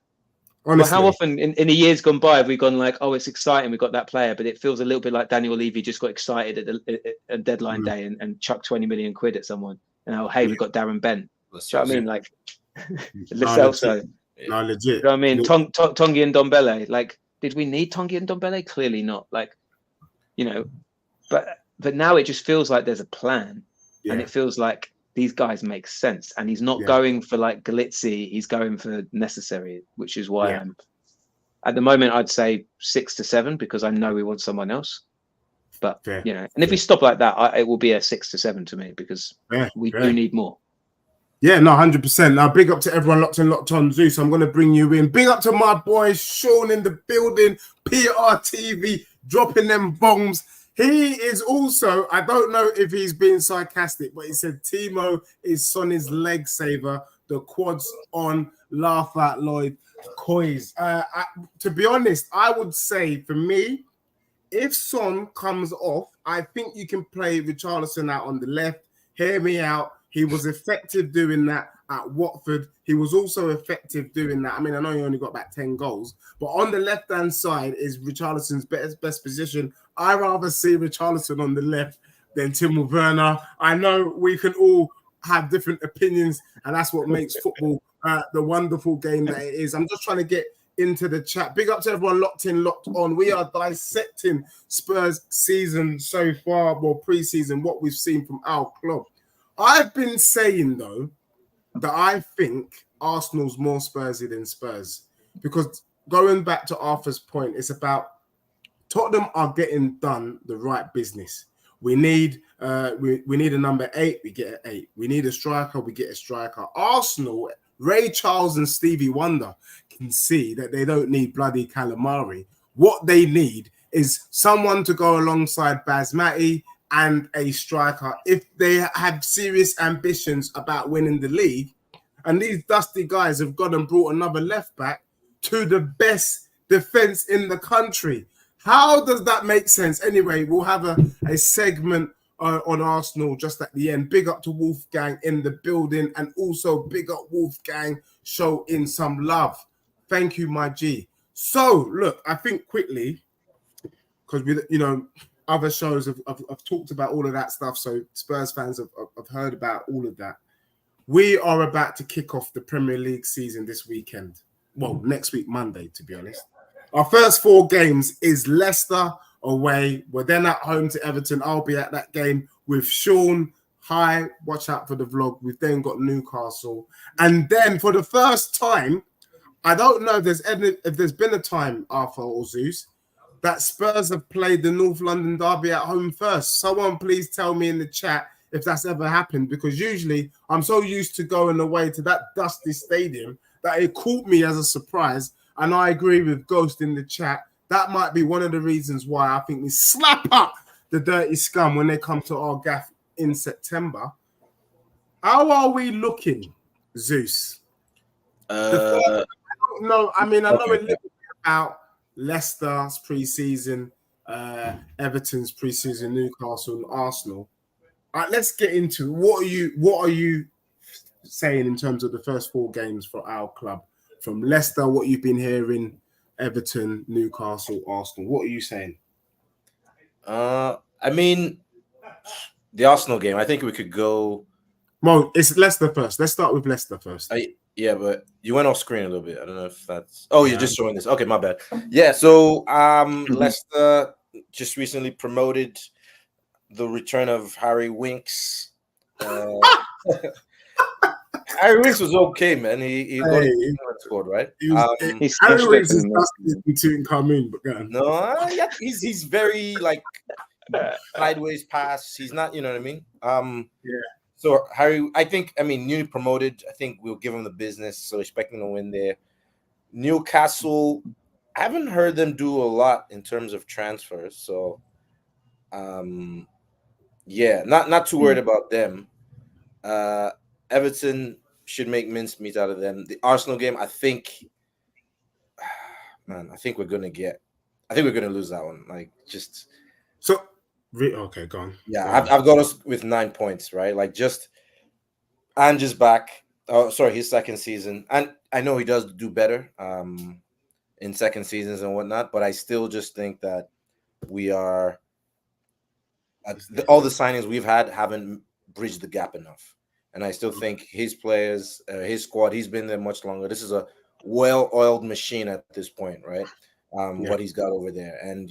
Honestly. Well, how often in the years gone by have we gone like, oh, it's exciting, we got that player, but it feels a little bit like Daniel Levy just got excited at deadline day and chucked 20 million quid at someone, and oh, hey, we got Darren Bent. Do you know what I mean? Like, Celso. No, legit. You know what I mean? Tongi and Ndombele. Like, did we need Tongi and Ndombele? Clearly not. Like, but now it just feels like there's a plan, and it feels like these guys make sense, and he's not going for like Galizzi. He's going for necessary, which is why I'm at the moment. I'd say 6 to 7 because I know we want someone else. But and if we stop like that, it will be a 6 to 7 to me because we do need more. Yeah, no, 100%. Now, big up to everyone locked on Zeus. I'm going to bring you in. Big up to my boy Sean in the building, PRTV, dropping them bombs. He is also, I don't know if he's being sarcastic, but he said Timo is Sonny's leg saver. The quads on, laugh at Lloyd Coys. To be honest, I would say for me, if Son comes off, I think you can play Richarlison out on the left. Hear me out. He was effective doing that at Watford. He was also effective doing that. I mean, I know he only got about 10 goals, but on the left-hand side is Richarlison's best position. I rather see Richarlison on the left than Timo Werner. I know we can all have different opinions, and that's what makes football the wonderful game that it is. I'm just trying to get into the chat. Big up to everyone locked in, locked on. We are dissecting Spurs season so far, well, pre-season, what we've seen from our club. I've been saying, though, that I think Arsenal's more Spursy than Spurs. Because going back to Arthur's point, it's about Tottenham are getting done the right business. We need we need a number 8, we get an 8. We need a striker, we get a striker. Arsenal, Ray Charles and Stevie Wonder can see that they don't need bloody Calamari. What they need is someone to go alongside Basmati and a striker if they have serious ambitions about winning the league. And these dusty guys have gone and brought another left back to the best defense in the country. How does that make sense? Anyway, we'll have a segment on Arsenal just at the end. Big up to Wolfgang in the building, and also big up Wolfgang, show in some love. Thank you, my G. So, look, I think quickly, because other shows have talked about all of that stuff, so Spurs fans have heard about all of that. We are about to kick off the Premier League season this weekend. Well, next week, Monday, to be honest. Our first 4 games is Leicester away. We're then at home to Everton. I'll be at that game with Sean. Hi, watch out for the vlog. We've then got Newcastle. And then for the first time, I don't know if there's been a time, Arthur or Zeus, that Spurs have played the North London derby at home first. Someone please tell me in the chat if that's ever happened, because usually I'm so used to going away to that dusty stadium that it caught me as a surprise. And I agree with Ghost in the chat. That might be one of the reasons why I think we slap up the dirty scum when they come to our gaff in September. How are we looking, Zeus? I don't know. I mean, I know a little bit about Leicester's pre-season, Everton's pre-season, Newcastle and Arsenal. Let's get into what are you saying in terms of the first 4 games for our club? From Leicester, what you've been hearing, Everton, Newcastle, Arsenal. What are you saying? I mean, the Arsenal game, I think we could go. Well, it's Leicester first. Let's start with Leicester first. Yeah, but you went off screen a little bit. I don't know if that's. Oh, you're just showing this. Okay, my bad. Yeah, so Leicester just recently promoted the return of Harry Winks. Harry Winks was okay, man. He got his squad, right? Harry Winks is Tottenham, but go on. No, yeah, he's very like sideways pass. He's not, you know what I mean? Yeah. So Harry, newly promoted. I think we'll give him the business. So expecting to win there. Newcastle, I haven't heard them do a lot in terms of transfers. So, yeah, not too worried about them. Everton should make mincemeat out of them. The Arsenal game, I think we're gonna lose that one. Like, just so. Okay, go on. Yeah, I've got us with 9 points, right? Like, just Ange's back. Oh, sorry, his second season, and I know he does do better in second seasons and whatnot, but I still just think that we are all the signings we've had haven't bridged the gap enough, and I still think his players, his squad, he's been there much longer. This is a well-oiled machine at this point, right? What he's got over there, and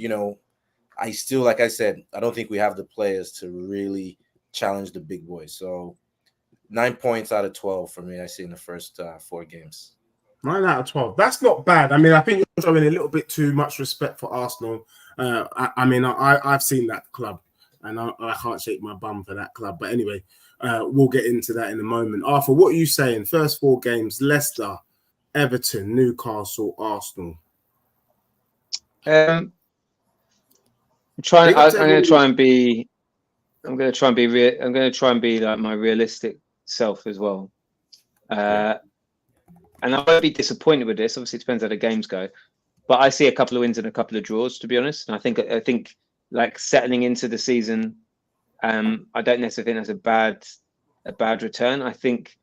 I still, like I said, I don't think we have the players to really challenge the big boys. So 9 points out of 12 for me, I see in the first 4 games. 9 out of 12. That's not bad. I mean, I think you're showing a little bit too much respect for Arsenal. I've seen that club, and I can't shake my bum for that club. But anyway, we'll get into that in a moment. Arthur, what are you saying? First 4 games, Leicester, Everton, Newcastle, Arsenal. I'm going to try and be like my realistic self as well. And I won't be disappointed with this. Obviously, it depends how the games go. But I see a couple of wins and a couple of draws, to be honest. And I think like settling into the season, I don't necessarily think that's a bad return. I think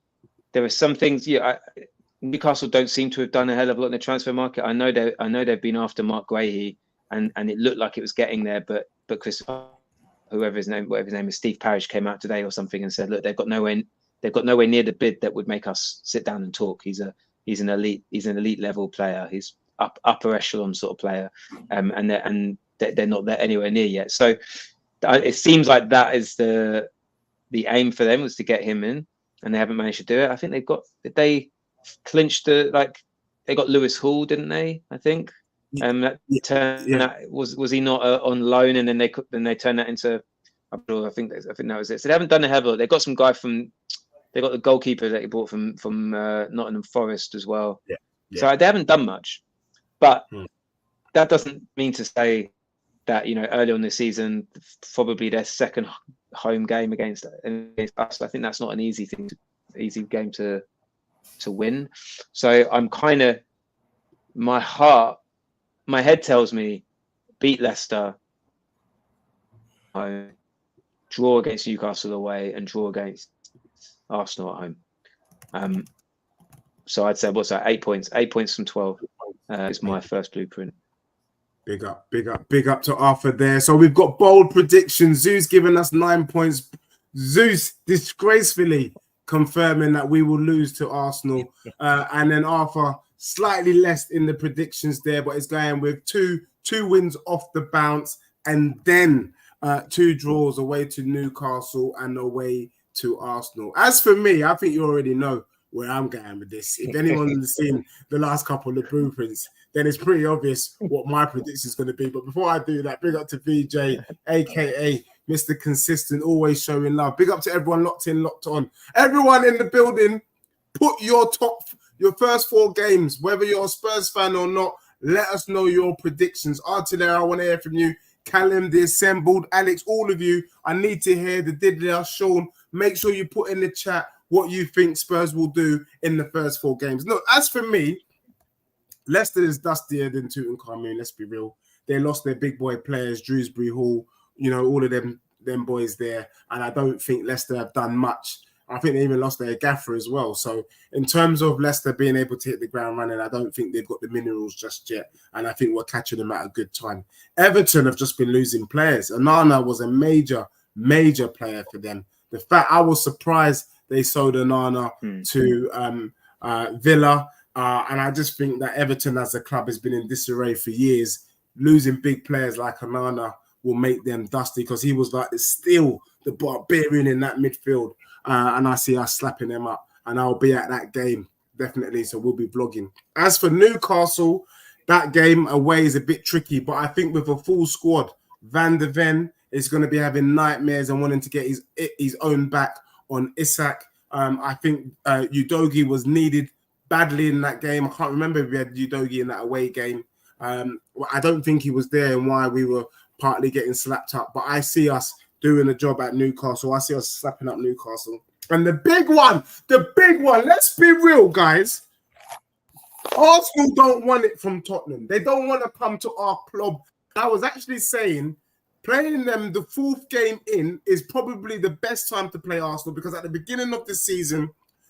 there are some things. Newcastle don't seem to have done a hell of a lot in the transfer market. I know they've been after Mark Guehi. And it looked like it was getting there, but Chris, whatever his name is, Steve Parish came out today or something and said, look, they've got nowhere near the bid that would make us sit down and talk. He's an elite level player. He's upper echelon sort of player, and they're not there anywhere near yet. So it seems like that is the aim for them, was to get him in, and they haven't managed to do it. I think they clinched they got Lewis Hall, didn't they? I think. Was he not on loan, and then they turned that into? I think that was it. So they haven't done a hell of a lot. They got some guy they got the goalkeeper that he bought from Nottingham Forest as well. Yeah. So they haven't done much, but that doesn't mean to say that, you know, early on this season, probably their second home game against us. I think that's not an easy game to win. So I'm kind of, my head tells me beat Leicester home, draw against Newcastle away, and draw against Arsenal at home. So I'd say, what's that? 8 points. 8 points from 12 is my first blueprint. Big up to Arthur there. So we've got bold predictions. Zeus giving us 9 points. Zeus disgracefully confirming that we will lose to Arsenal. And then Arthur slightly less in the predictions there, but it's going with two wins off the bounce, and then 2 draws away to Newcastle and away to Arsenal. As for me, I think you already know where I'm going with this. If anyone's seen the last couple of blueprints, then it's pretty obvious what my prediction is going to be. But before I do that, big up to VJ, aka Mr. Consistent, always showing love. Big up to everyone locked in, locked on. Everyone in the building, put your first 4 games, whether you're a Spurs fan or not. Let us know your predictions. Artillery, I want to hear from you. Callum, the assembled, Alex, all of you. I need to hear the Diddler, Sean. Make sure you put in the chat what you think Spurs will do in the first 4 games. Look, as for me, Leicester is dustier than Tottenham. Let's be real. They lost their big boy players, Drewsbury Hall, you know, all of them boys there. And I don't think Leicester have done much. I think they even lost their gaffer as well. So in terms of Leicester being able to hit the ground running, I don't think they've got the minerals just yet. And I think we're catching them at a good time. Everton have just been losing players. Onana was a major player for them. The fact I was surprised they sold Onana to Villa. And I just think that Everton as a club has been in disarray for years. Losing big players like Onana will make them dusty, because he was like still the barbarian in that midfield. And I see us slapping them up. And I'll be at that game, definitely. So we'll be vlogging. As for Newcastle, that game away is a bit tricky. But I think with a full squad, Van de Ven is going to be having nightmares and wanting to get his own back on Isak. I think Udogie was needed badly in that game. I can't remember if we had Udogie in that away game. I don't think he was there and why we were partly getting slapped up. But I see us doing a job at Newcastle. I see us slapping up Newcastle. And the big one, let's be real, guys. Arsenal don't want it from Tottenham. They don't want to come to our club. I was actually saying playing them the 4th game in is probably the best time to play Arsenal, because at the beginning of the season,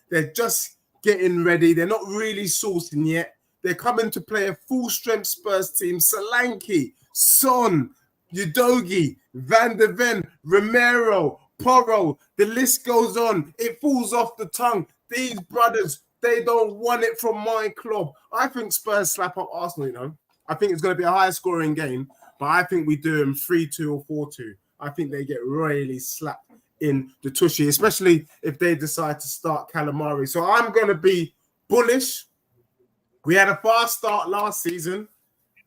they're just getting ready. They're not really sourcing yet. They're coming to play a full-strength Spurs team. Solanke, Son, Udogie, Van de Ven, Romero, Porro. The list goes on. It falls off the tongue. These brothers, they don't want it from my club. I think Spurs slap up Arsenal, you know. I think it's going to be a high-scoring game, but I think we do them 3-2 or 4-2. I think they get really slapped in the tushy, especially if they decide to start Calamari. So I'm going to be bullish. We had a fast start last season.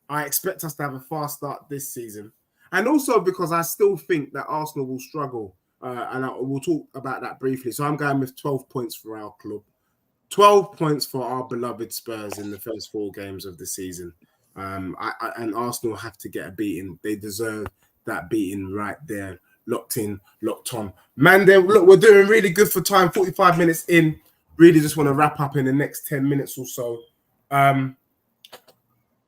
I expect us to have a fast start this season. And also because I still think that Arsenal will struggle. And we'll talk about that briefly. So I'm going with 12 points for our club. 12 points for our beloved Spurs in the first 4 games of the season. And Arsenal have to get a beating. They deserve that beating right there. Locked in, locked on. Man, look, we're doing really good for time. 45 minutes in. Really just want to wrap up in the next 10 minutes or so.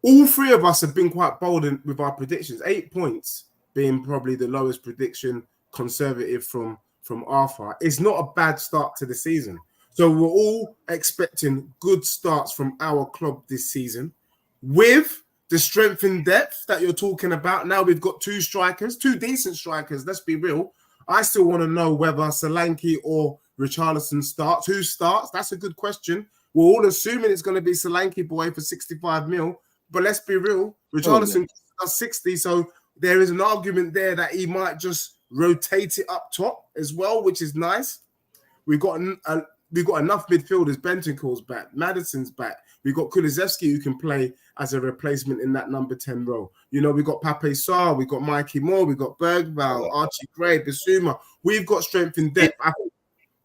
All 3 of us have been quite bold with our predictions. 8 points being probably the lowest prediction, conservative from Arthur. It's not a bad start to the season. So we're all expecting good starts from our club this season. With the strength in depth that you're talking about, now we've got 2 strikers, 2 decent strikers. Let's be real. I still want to know whether Solanke or Richarlison starts. Who starts? That's a good question. We're all assuming it's going to be Solanke boy for 65 mil. But let's be real. Richarlison does 60. So there is an argument there that he might just rotate it up top as well, which is nice. We've got enough midfielders. Bentancur's back. Maddison's back. We've got Kulusevski who can play as a replacement in that number 10 role. You know, we've got Pape Sarr, we've got Mikey Moore, we've got Bergvall, Archie Gray, Bissouma. We've got strength in depth. I think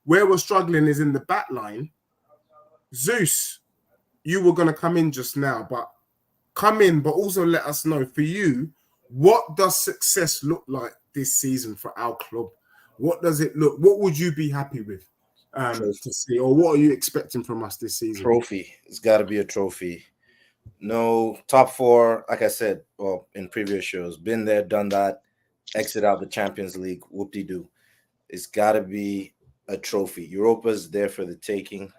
where we're struggling is in the back line. Zeus, you were going to come in just now, but come in, but also let us know for you, what does success look like this season for our club? What does it look? What would you be happy with to see, or what are you expecting from us this season? Trophy. It's got to be a trophy. No, top 4. Like I said, well, in previous shows, been there, done that. Exit out the Champions League. Whoop-de-doo. It's got to be a trophy. Europa's there for the taking.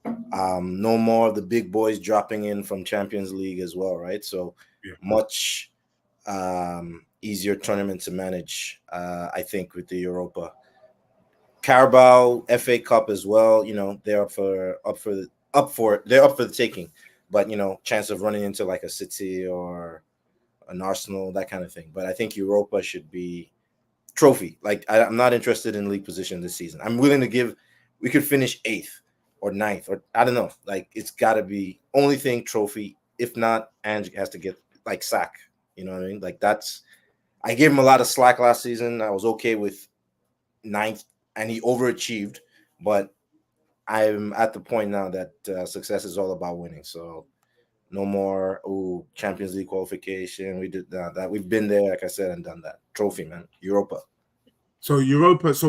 No more of the big boys dropping in from Champions League as well, right? So much easier tournament to manage, I think, with the Europa. Carabao, FA Cup as well. They're up for the taking, but chance of running into like a City or an Arsenal, that kind of thing. But I think Europa should be trophy. Like I'm not interested in league position this season. I'm willing to give. We could finish 8th or 9th, or I don't know. Like it's got to be only thing trophy. If not, Ange has to get like sack. You know what I mean? Like I gave him a lot of slack last season. I was okay with 9th, and he overachieved. But I'm at the point now that success is all about winning. So no more Champions League qualification. We did that. We've been there, like I said, and done that. Trophy, man. Europa. So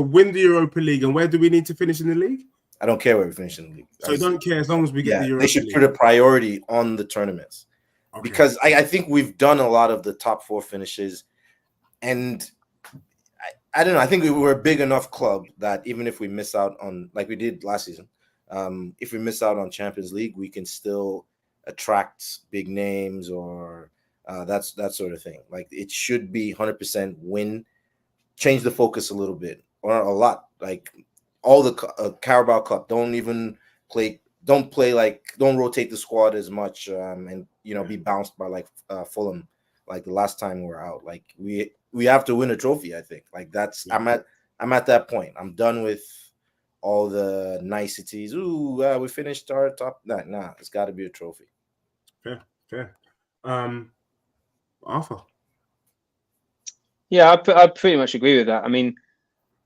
win the Europa League, and where do we need to finish in the league? I don't care where we finish in the league. So you don't care as long as we get the Europa League. They should put a priority on the tournaments. Okay. Because I think we've done a lot of the top 4 finishes, and I don't know. I think we're a big enough club that even if we miss out on, like we did last season, if we miss out on Champions League, we can still attract big names or that sort of thing. Like it should be 100% win, change the focus a little bit or a lot. Like all the Carabao Cup, don't rotate the squad as much and be bounced by like Fulham like the last time we were out. Like we have to win a trophy. I think like that's I'm at that point. I'm done with all the niceties. We finished our top. Nah, it's got to be a trophy. Fair. Arthur. Yeah, I pretty much agree with that. I mean,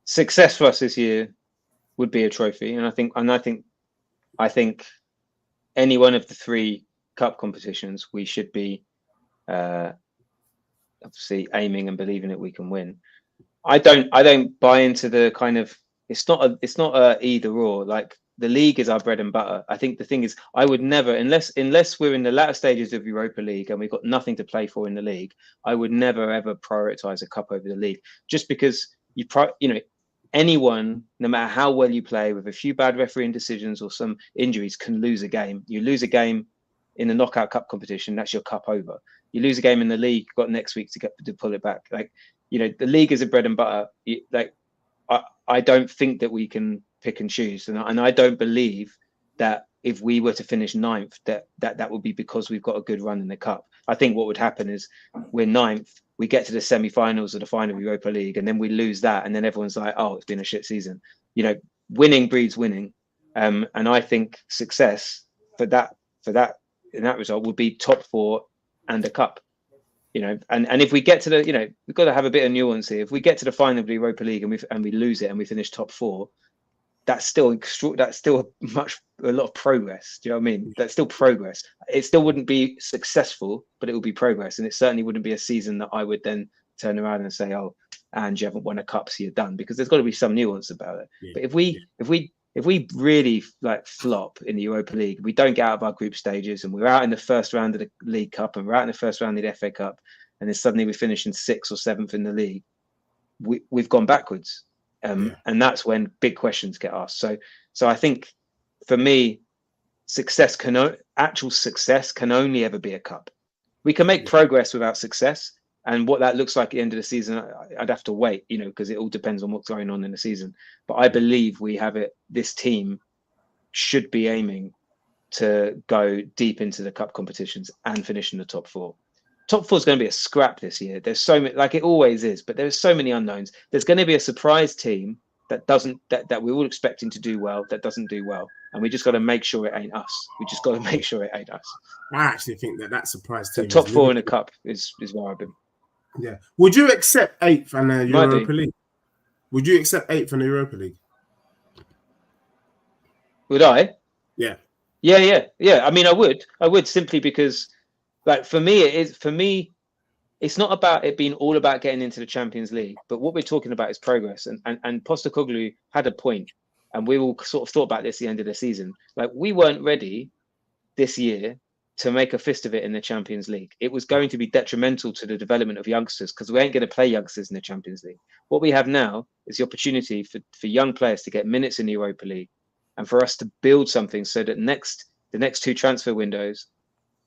success for us this year would be a trophy, and I think any one of the 3 cup competitions we should be obviously aiming and believing that we can win. I don't buy into the kind of it's not a either or. Like the league is our bread and butter. I think the thing is I would never, unless we're in the latter stages of Europa League and we've got nothing to play for in the league, I would never ever prioritize a cup over the league, just because anyone, no matter how well you play, with a few bad refereeing decisions or some injuries, can lose a game. You lose a game in the knockout cup competition, that's your cup over. You lose a game in the league, got next week to pull it back. Like, the league is a bread and butter. I don't think that we can pick and choose, and I don't believe that if we were to finish 9th, that would be because we've got a good run in the cup. I think what would happen is we're 9th, we get to the semi-finals or the final of Europa League, and then we lose that, and then everyone's like, "Oh, it's been a shit season." Winning breeds winning, and I think success for that in that result would be top 4 and a cup. And if we get to the, we've got to have a bit of nuance here. If we get to the final of the Europa League and we lose it and we finish top 4, that's still a lot of progress. Do you know what I mean? That's still progress. It still wouldn't be successful, but it would be progress, and it certainly wouldn't be a season that I would then turn around and say, "Oh, and you haven't won a cup, so you're done," because there's got to be some nuance about it. Yeah. But if we really like flop in the Europa League, we don't get out of our group stages, and we're out in the first round of the League Cup, and we're out in the first round of the FA Cup, and then suddenly we finish in 6th or 7th in the league, we've gone backwards. And that's when big questions get asked. So I think for me, actual success can only ever be a cup. We can make progress without success, and what that looks like at the end of the season, I'd have to wait, because it all depends on what's going on in the season. But I believe we have it. This team should be aiming to go deep into the cup competitions and finish in the top 4. Top 4 is going to be a scrap this year. There's so many, like it always is, but there's so many unknowns. There's going to be a surprise team that we're all expecting to do well, that doesn't do well, and we just got to make sure it ain't us. We just got to make sure it ain't us. I actually think that surprise team. So top 4 in the cup is where I've been. Yeah. Would you accept 8th in the Europa League? Would you accept 8th in the Europa League? Would I? Yeah. Yeah. I mean, I would simply because, like, for me, it's not about it being all about getting into the Champions League, but what we're talking about is progress. And Postecoglou had a point, and we all sort of thought about this at the end of the season. Like, we weren't ready this year to make a fist of it in the Champions League. It was going to be detrimental to the development of youngsters because we ain't going to play youngsters in the Champions League. What we have now is the opportunity for young players to get minutes in the Europa League and for us to build something so that the next 2 transfer windows,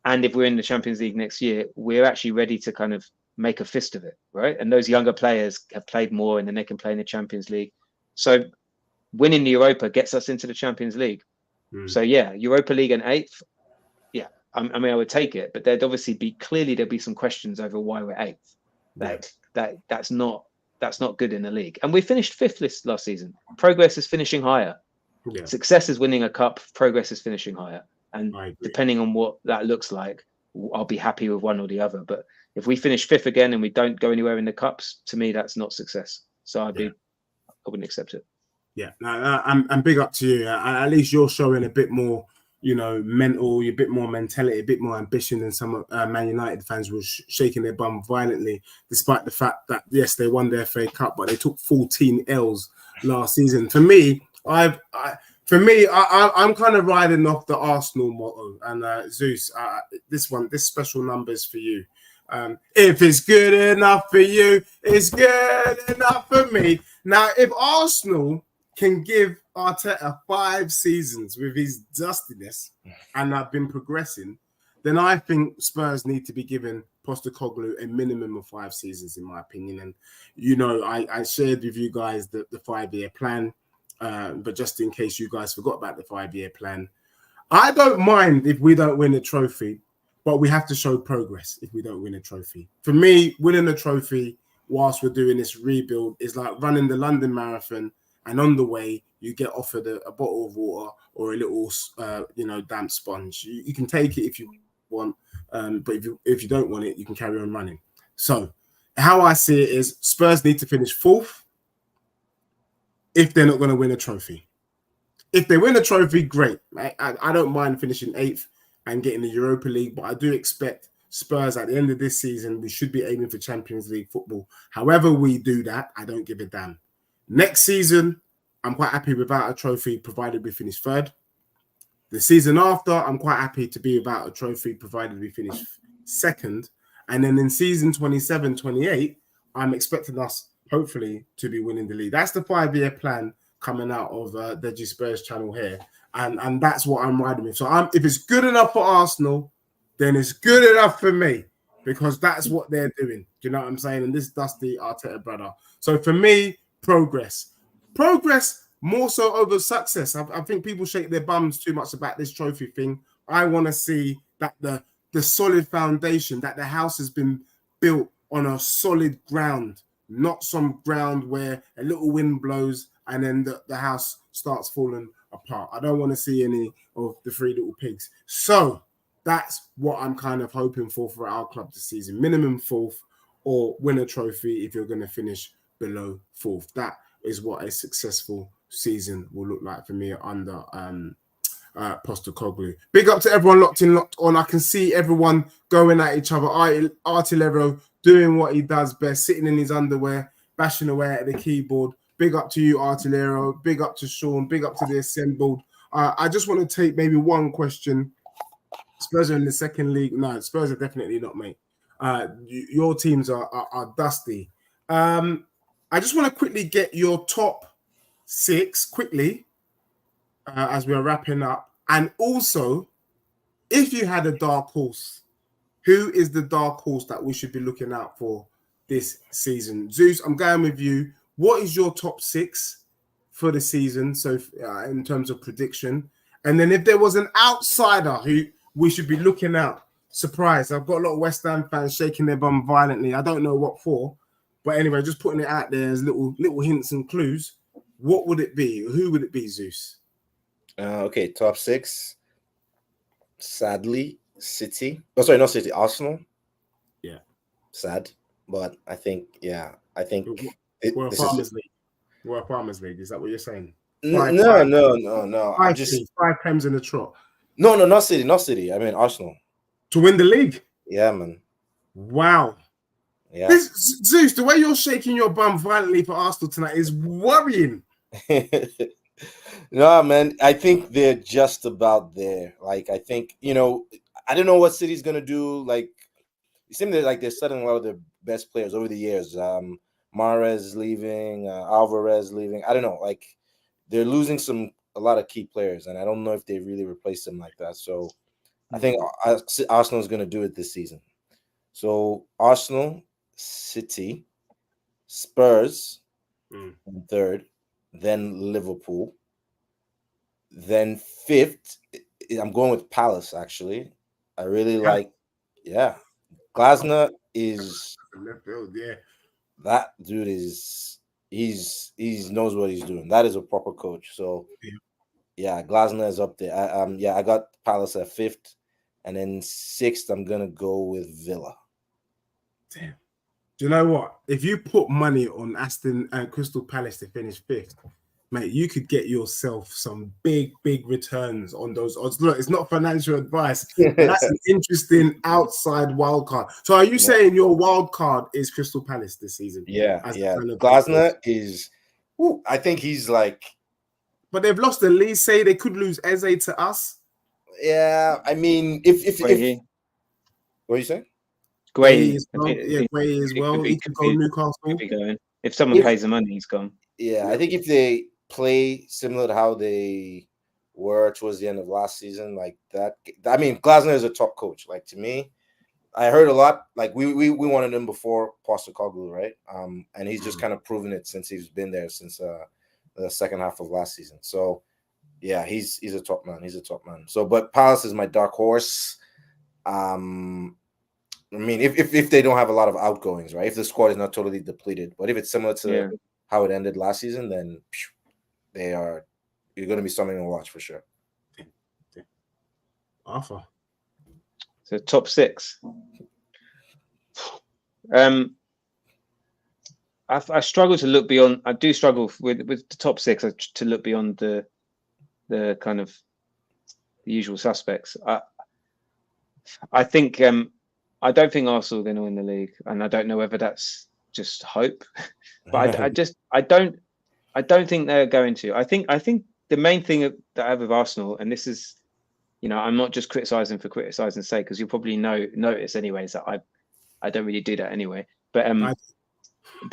and if we're in the Champions League next year, we're actually ready to kind of make a fist of it, right? And those younger players have played more and then they can play in the Champions League. So winning the Europa gets us into the Champions League. So yeah, Europa League and 8th, yeah, I mean, I would take it, but there'd obviously there'd be some questions over why we're 8th. That's not good in the league. And we finished 5th last season. Progress is finishing higher. Yeah. Success is winning a cup. Progress is finishing higher. And depending on what that looks like, I'll be happy with one or the other. But if we finish 5th again and we don't go anywhere in the cups, to me, that's not success. So I wouldn't accept it. Yeah, and big up to you. At least you're showing a bit more, mental, a bit more mentality, a bit more ambition than some Man United fans who were shaking their bum violently, despite the fact that, yes, they won their FA Cup, but they took 14 L's last season. For me, I'm kind of riding off the Arsenal motto. And Zeus, this special number is for you. If it's good enough for you, it's good enough for me. Now, if Arsenal can give Arteta 5 seasons with his dustiness and have been progressing, then I think Spurs need to be given Postecoglou a minimum of 5 seasons, in my opinion. And, I shared with you guys the 5-year plan, but just in case you guys forgot about the 5-year plan, I don't mind if we don't win a trophy, but we have to show progress if we don't win a trophy. For me, winning a trophy whilst we're doing this rebuild is like running the London Marathon, and on the way you get offered a bottle of water or a little, damp sponge. You can take it if you want, but if you don't want it, you can carry on running. So how I see it is Spurs need to finish 4th if they're not going to win a trophy. If they win a trophy, great. I don't mind finishing 8th and getting the Europa League, but I do expect Spurs at the end of this season, we should be aiming for Champions League football. However we do that, I don't give a damn. Next season, I'm quite happy without a trophy, provided we finish 3rd. The season after, I'm quite happy to be without a trophy, provided we finish 2nd. And then in season 27-28, I'm expecting us, hopefully, to be winning the league. That's the 5-year plan coming out of the G Spurs channel here. And that's what I'm riding with. So if it's good enough for Arsenal, then it's good enough for me, because that's what they're doing. Do you know what I'm saying? And this dusty Arteta brother. So for me, progress more so over success. I think people shake their bums too much about this trophy thing. I want to see that the solid foundation, that the house has been built on a solid ground, not some ground where a little wind blows and then the house starts falling apart. I don't want to see any of the 3 little pigs. So that's what I'm kind of hoping for our club this season. Minimum 4th, or win a trophy if you're going to finish below 4th. That is what a successful season will look like for me under Postecoglou. Big up to everyone locked in, locked on. I can see everyone going at each other. Artillero doing what he does best, sitting in his underwear, bashing away at the keyboard. Big up to you, Artillero. Big up to Sean. Big up to the assembled. I just want to take maybe one question. Spurs are in the 2nd league. No, Spurs are definitely not, mate. Your teams are dusty. I just want to quickly get your top 6 quickly as we are wrapping up. And also, if you had a dark horse, who is the dark horse that we should be looking out for this season? Zeus, I'm going with you. What is your top 6 for the season? So in terms of prediction. And then if there was an outsider who we should be looking out, surprise. I've got a lot of West Ham fans shaking their bum violently. I don't know what for. But anyway, just putting it out there as little hints and clues. What would it be? Who would it be, Zeus? Okay, top 6. Sadly, City. Oh, sorry, not City. Arsenal. Yeah. Sad. But I think. We're a Farmers League. We're a Farmers League. Is that what you're saying? No. 5 Prems in the trot. No, not City. I mean Arsenal. To win the league? Yeah, man. Wow. Yeah. Zeus, the way you're shaking your bum violently for Arsenal tonight is worrying. No, man, I think they're just about there. Like, I think, I don't know what City's gonna do. Like, it seems like they're selling a lot of their best players over the years. Mahrez leaving, Alvarez leaving. I don't know. Like, they're losing a lot of key players, and I don't know if they really replace them like that. So I think Arsenal is gonna do it this season. So Arsenal, City, Spurs, in third, then Liverpool, then fifth. I'm going with Palace. Actually, I really like. Yeah, Glasner is left field. Yeah, that dude is he's knows what he's doing. That is a proper coach. So yeah, Glasner is up there. I got Palace at fifth, and then sixth. I'm gonna go with Villa. Damn. Do you know what? If you put money on Crystal Palace to finish fifth, mate, you could get yourself some big returns on those odds. Look, it's not financial advice, but that's an interesting outside wild card. So are you saying your wild card is Crystal Palace this season? Yeah. Glasner is, I think he's like... But they've lost the lead. Say they could lose Eze to us. Yeah, I mean, if what are you saying? Gray as well. He could go Newcastle. If someone pays the money, he's gone. Yeah, I think if they play similar to how they were towards the end of last season, like that. I mean, Glasner is a top coach. Like, to me, I heard a lot. Like, we wanted him before Postecoglou, right? And he's just kind of proven it since he's been there since the second half of last season. So yeah, he's a top man. He's a top man. So, but Palace is my dark horse. I mean, if they don't have a lot of outgoings, right? If the squad is not totally depleted, but if it's similar to how it ended last season, then you're going to be something to watch for sure. Arthur. So top six. I struggle to look beyond. I do struggle with the top six to look beyond the kind of the usual suspects. I think. I don't think Arsenal are going to win the league, and I don't know whether that's just hope, but I don't think they're going to. I think the main thing that I have with Arsenal, and this is, I'm not just criticizing for criticizing's sake, because you'll probably notice anyways that I don't really do that anyway. But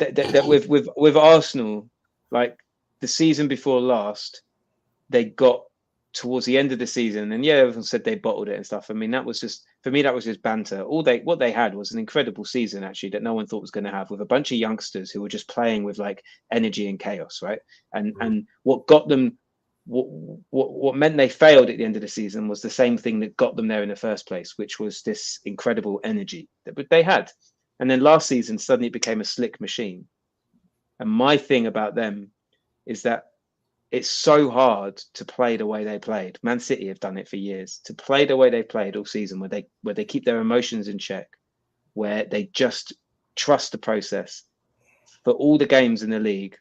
that with Arsenal, like the season before last, they got towards the end of the season, and everyone said they bottled it and stuff. I mean, that was just, for me, that was just banter. What they had was an incredible season, actually, that no one thought was going to have, with a bunch of youngsters who were just playing with like energy and chaos, right? And what got them, what meant they failed at the end of the season was the same thing that got them there in the first place, which was this incredible energy that they had. And then last season, suddenly it became a slick machine. And my thing about them is that it's so hard to play the way they played. Man City have done it for years. To play the way they played all season, where they keep their emotions in check, where they just trust the process. For all the games in the league,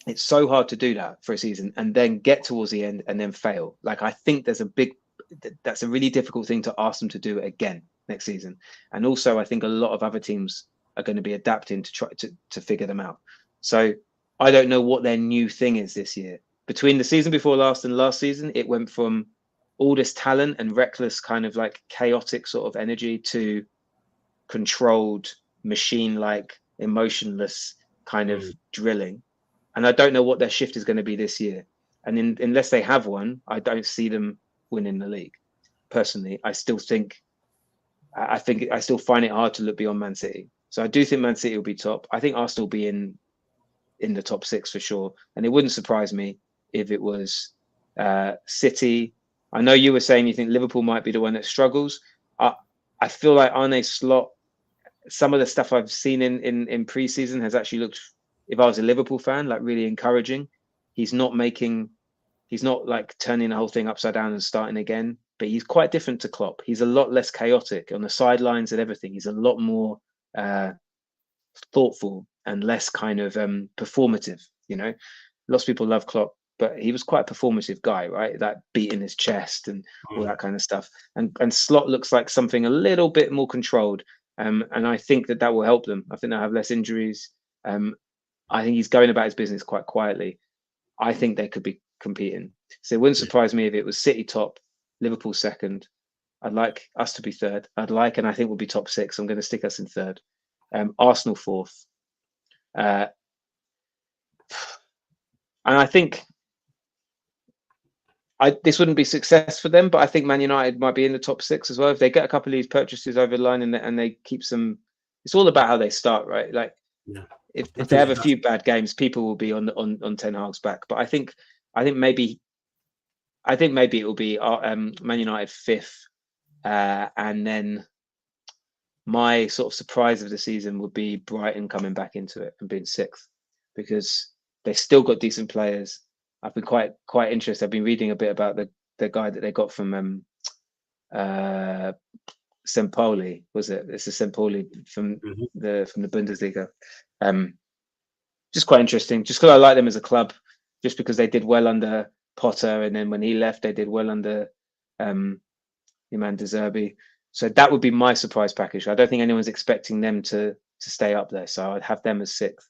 it's so hard to do that for a season and then get towards the end and then fail. Like, I think that's a really difficult thing to ask them to do again next season. And also, I think a lot of other teams are going to be adapting to try to figure them out. So I don't know what their new thing is this year. Between the season before last and last season, it went from all this talent and reckless kind of like chaotic sort of energy to controlled, machine-like, emotionless kind of drilling. And I don't know what their shift is going to be this year. And unless they have one, I don't see them winning the league. Personally, I still find it hard to look beyond Man City. So I do think Man City will be top. I think Arsenal will be in the top six for sure. And it wouldn't surprise me if it was City. I know you were saying you think Liverpool might be the one that struggles. I feel like Arne Slot, some of the stuff I've seen in pre-season has actually looked, if I was a Liverpool fan, like really encouraging. He's not like turning the whole thing upside down and starting again, but he's quite different to Klopp. He's a lot less chaotic on the sidelines and everything. He's a lot more thoughtful and less kind of performative. Lots of people love Klopp, but he was quite a performative guy, right? That beating his chest and all that kind of stuff. And Slot looks like something a little bit more controlled. And I think that will help them. I think they'll have less injuries. I think he's going about his business quite quietly. I think they could be competing. So it wouldn't surprise me if it was City top, Liverpool second. I'd like us to be third. And I think we'll be top 6. I'm going to stick us in third. Arsenal fourth. And I think this wouldn't be success for them, but I think Man United might be in the top 6 as well. If they get a couple of these purchases over the line and they keep some, it's all about how they start, right? Like, if they have a few bad games, people will be on Ten Hag's back. But I think maybe it will be Man United 5th, and then my sort of surprise of the season would be Brighton coming back into it and being 6th, because they've still got decent players. I've been quite interested. I've been reading a bit about the guy that they got from St. Pauli, was it? It's a St. Pauli from the Bundesliga. Just quite interesting. Just because I like them as a club, just because they did well under Potter, and then when he left, they did well under Iman De Zerbi. So that would be my surprise package. I don't think anyone's expecting them to stay up there, so I'd have them as 6th.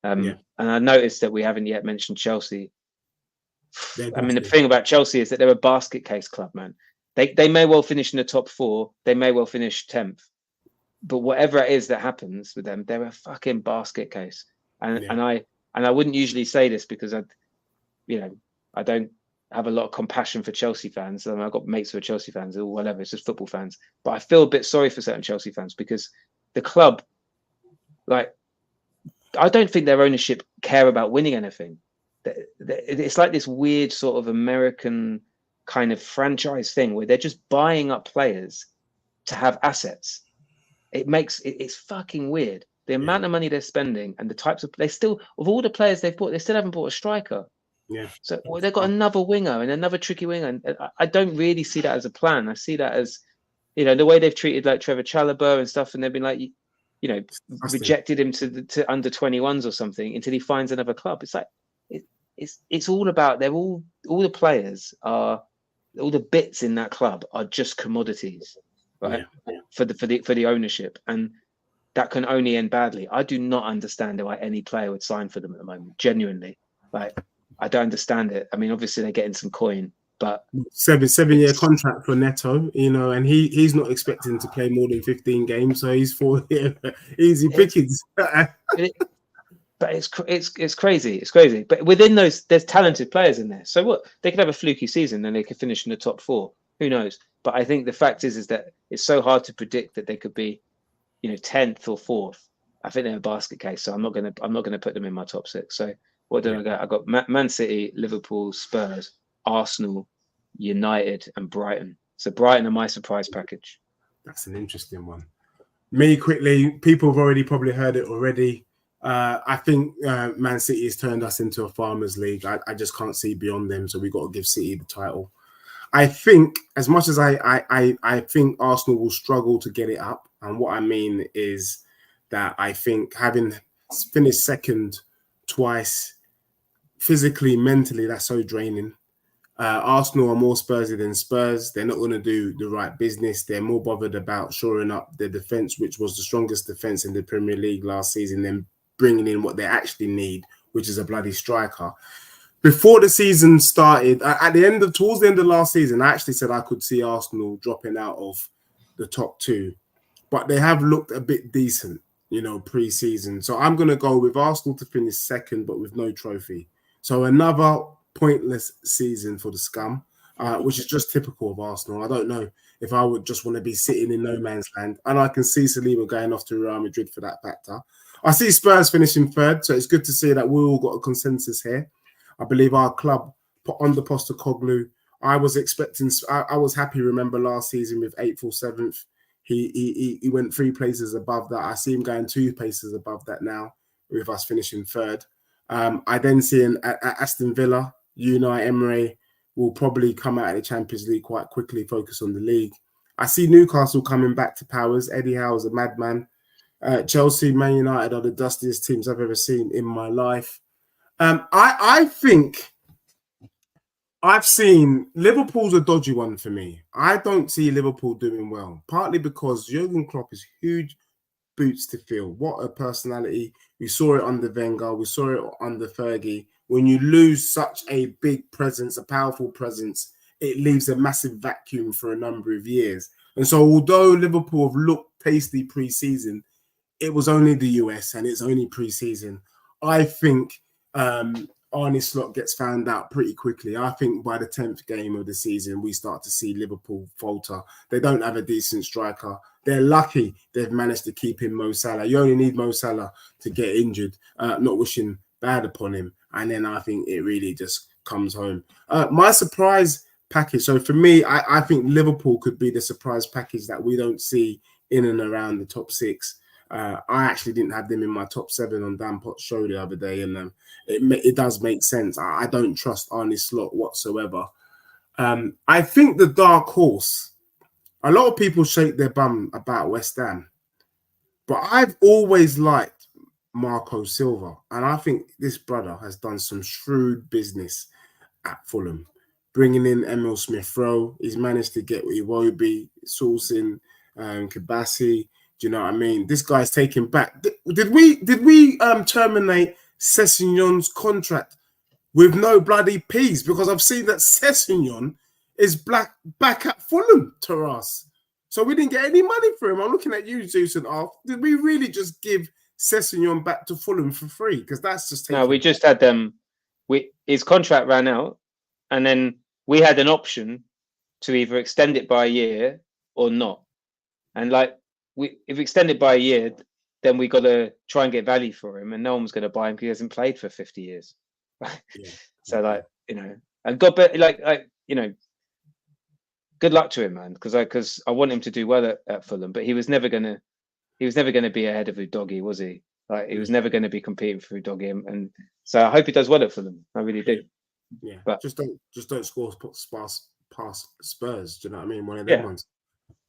And I noticed that we haven't yet mentioned Chelsea. I mean, the thing about Chelsea is that they're a basket case club, man. They may well finish in the top 4. They may well finish 10th. But whatever it is that happens with them, they're a fucking basket case. And I wouldn't usually say this because I don't have a lot of compassion for Chelsea fans. I've got mates who are Chelsea fans or whatever. It's just football fans. But I feel a bit sorry for certain Chelsea fans because the club, like, I don't think their ownership care about winning anything. It's like this weird sort of American kind of franchise thing where they're just buying up players to have assets. It's fucking weird. The amount of money they're spending and the types of of all the players they've bought, they still haven't bought a striker. Yeah. So they've got another winger and another tricky winger. And I don't really see that as a plan. I see that as, the way they've treated like Trevor Chalobah and stuff, and they've been like, rejected him to under 21s or something until he finds another club. It's like it's all about all the players are, all the bits in that club are just commodities, right? For the ownership, and that can only end badly. I do not understand why any player would sign for them at the moment. Genuinely, like, I don't understand it. I mean, obviously they're getting some coin, but 7-year contract for Neto, and he's not expecting to play more than 15 games, so he's for easy pickings. But it's crazy. It's crazy. But within those, there's talented players in there. So what? They could have a fluky season and they could finish in the top 4. Who knows? But I think the fact is that it's so hard to predict that they could be, 10th or 4th. I think they're a basket case. So I'm not gonna put them in my top 6. So what did I got? I got Man City, Liverpool, Spurs, Arsenal, United, and Brighton. So Brighton are my surprise package. That's an interesting one. Me, quickly, people have already probably heard it already. I think Man City has turned us into a farmers league. I just can't see beyond them, so we've got to give City the title. I think, as much as I think Arsenal will struggle to get it up, and what I mean is that I think having finished second twice, physically, mentally, that's so draining. Arsenal are more Spursy than Spurs. They're not going to do the right business. They're more bothered about shoring up their defence, which was the strongest defence in the Premier League last season, than bringing in what they actually need, which is a bloody striker. Before the season started, towards the end of last season, I actually said I could see Arsenal dropping out of the top 2, but they have looked a bit decent, pre-season. So I'm going to go with Arsenal to finish second, but with no trophy. So another pointless season for the scum, which is just typical of Arsenal. I don't know if I would just want to be sitting in no man's land. And I can see Saliba going off to Real Madrid for that factor. I see Spurs finishing third, so it's good to see that we all got a consensus here. I believe our club put under Postecoglou. I was happy, remember, last season with 8th or 7th. He went 3 places above that. I see him going 2 places above that now, with us finishing third. I then see Aston Villa, Unai Emery will probably come out of the Champions League quite quickly, focus on the league. I see Newcastle coming back to powers. Eddie Howe's a madman. Chelsea, Man United are the dustiest teams I've ever seen in my life. I think I've seen Liverpool's a dodgy one for me. I don't see Liverpool doing well, partly because Jurgen Klopp is huge boots to fill. What a personality. We saw it under Wenger. We saw it under Fergie. When you lose such a big presence, a powerful presence, it leaves a massive vacuum for a number of years. And so although Liverpool have looked tasty pre-season, it was only the US and it's only pre-season. I think Arne Slot gets found out pretty quickly. I think by the 10th game of the season, we start to see Liverpool falter. They don't have a decent striker. They're lucky they've managed to keep in Mo Salah. You only need Mo Salah to get injured, not wishing bad upon him. And then I think it really just comes home. My surprise package. So for me, I think Liverpool could be the surprise package that we don't see in and around the top 6. I actually didn't have them in my top 7 on Dan Potts' show the other day, and it does make sense. I don't trust Arne Slot whatsoever. I think the dark horse, a lot of people shake their bum about West Ham, but I've always liked Marco Silva, and I think this brother has done some shrewd business at Fulham. Bringing in Emil Smith-Rowe, he's managed to get Iwobi, sourcing Kabasi. Do you know what I mean? This guy's taken back. Did we terminate Sessegnon's contract with no bloody peace? Because I've seen that Sessegnon is back at Fulham, Taras. So we didn't get any money for him. I'm looking at you, Zeus and Arf. Did we really just give Sessegnon back to Fulham for free? Because that's just no. We just had his contract ran out, and then we had an option to either extend it by a year or not. And like, if we extend it by a year, then we got to try and get value for him, and no one's going to buy him because he hasn't played for 50 years. Yeah. So like, you know, and God, but like you know, good luck to him, man. Because I want him to do well at Fulham, but he was never gonna be ahead of Udogie, was he? Like, he was never going to be competing for Udogie, and so I hope he does well at Fulham. I really do. Yeah, but just don't score past Spurs. Do you know what I mean? One of them ones.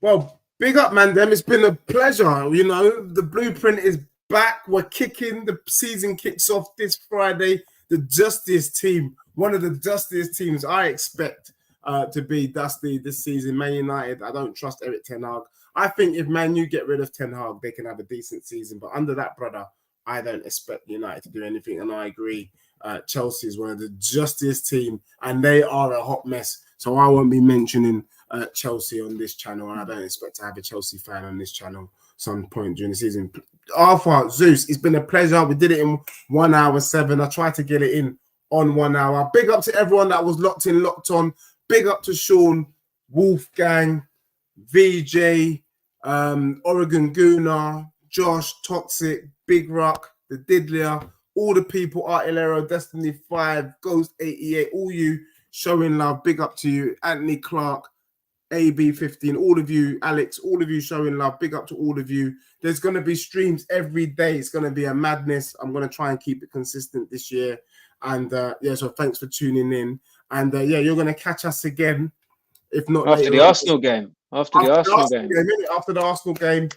Well, big up, man. It's been a pleasure. You know, the blueprint is back. We're kicking. The season kicks off this Friday. The dustiest team, one of the dustiest teams I expect to be dusty this season. Man United. I don't trust Eric Ten Hag. I think if Man U get rid of Ten Hag, they can have a decent season. But under that brother, I don't expect United to do anything. And I agree. Chelsea is one of the justiest team, and they are a hot mess. So I won't be mentioning Chelsea on this channel, and I don't expect to have a Chelsea fan on this channel some point during the season. Arthur, Zeus, it's been a pleasure. We did it in 1 hour 7. I tried to get it in on 1 hour. Big up to everyone that was locked in, locked on. Big up to Sean, Wolfgang, VJ, Oregon Gooner, Josh, Toxic, Big Rock, the Diddler, all the people, Artilero, Destiny 5, Ghost 88, all you showing love. Big up to you. Anthony Clark, AB15, all of you, Alex, all of you showing love. Big up to all of you. There's going to be streams every day. It's going to be a madness. I'm going to try and keep it consistent this year. And so thanks for tuning in. And you're going to catch us again, if not after the Arsenal game. After the Arsenal game.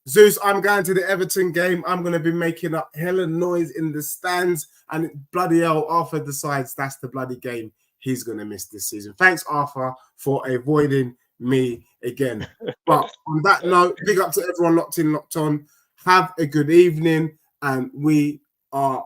Zeus, I'm going to the Everton game. I'm going to be making up hella noise in the stands. And bloody hell, Arthur decides that's the bloody game he's going to miss this season. Thanks, Arthur, for avoiding me again. But on that note, big up to everyone locked in, locked on. Have a good evening. And we are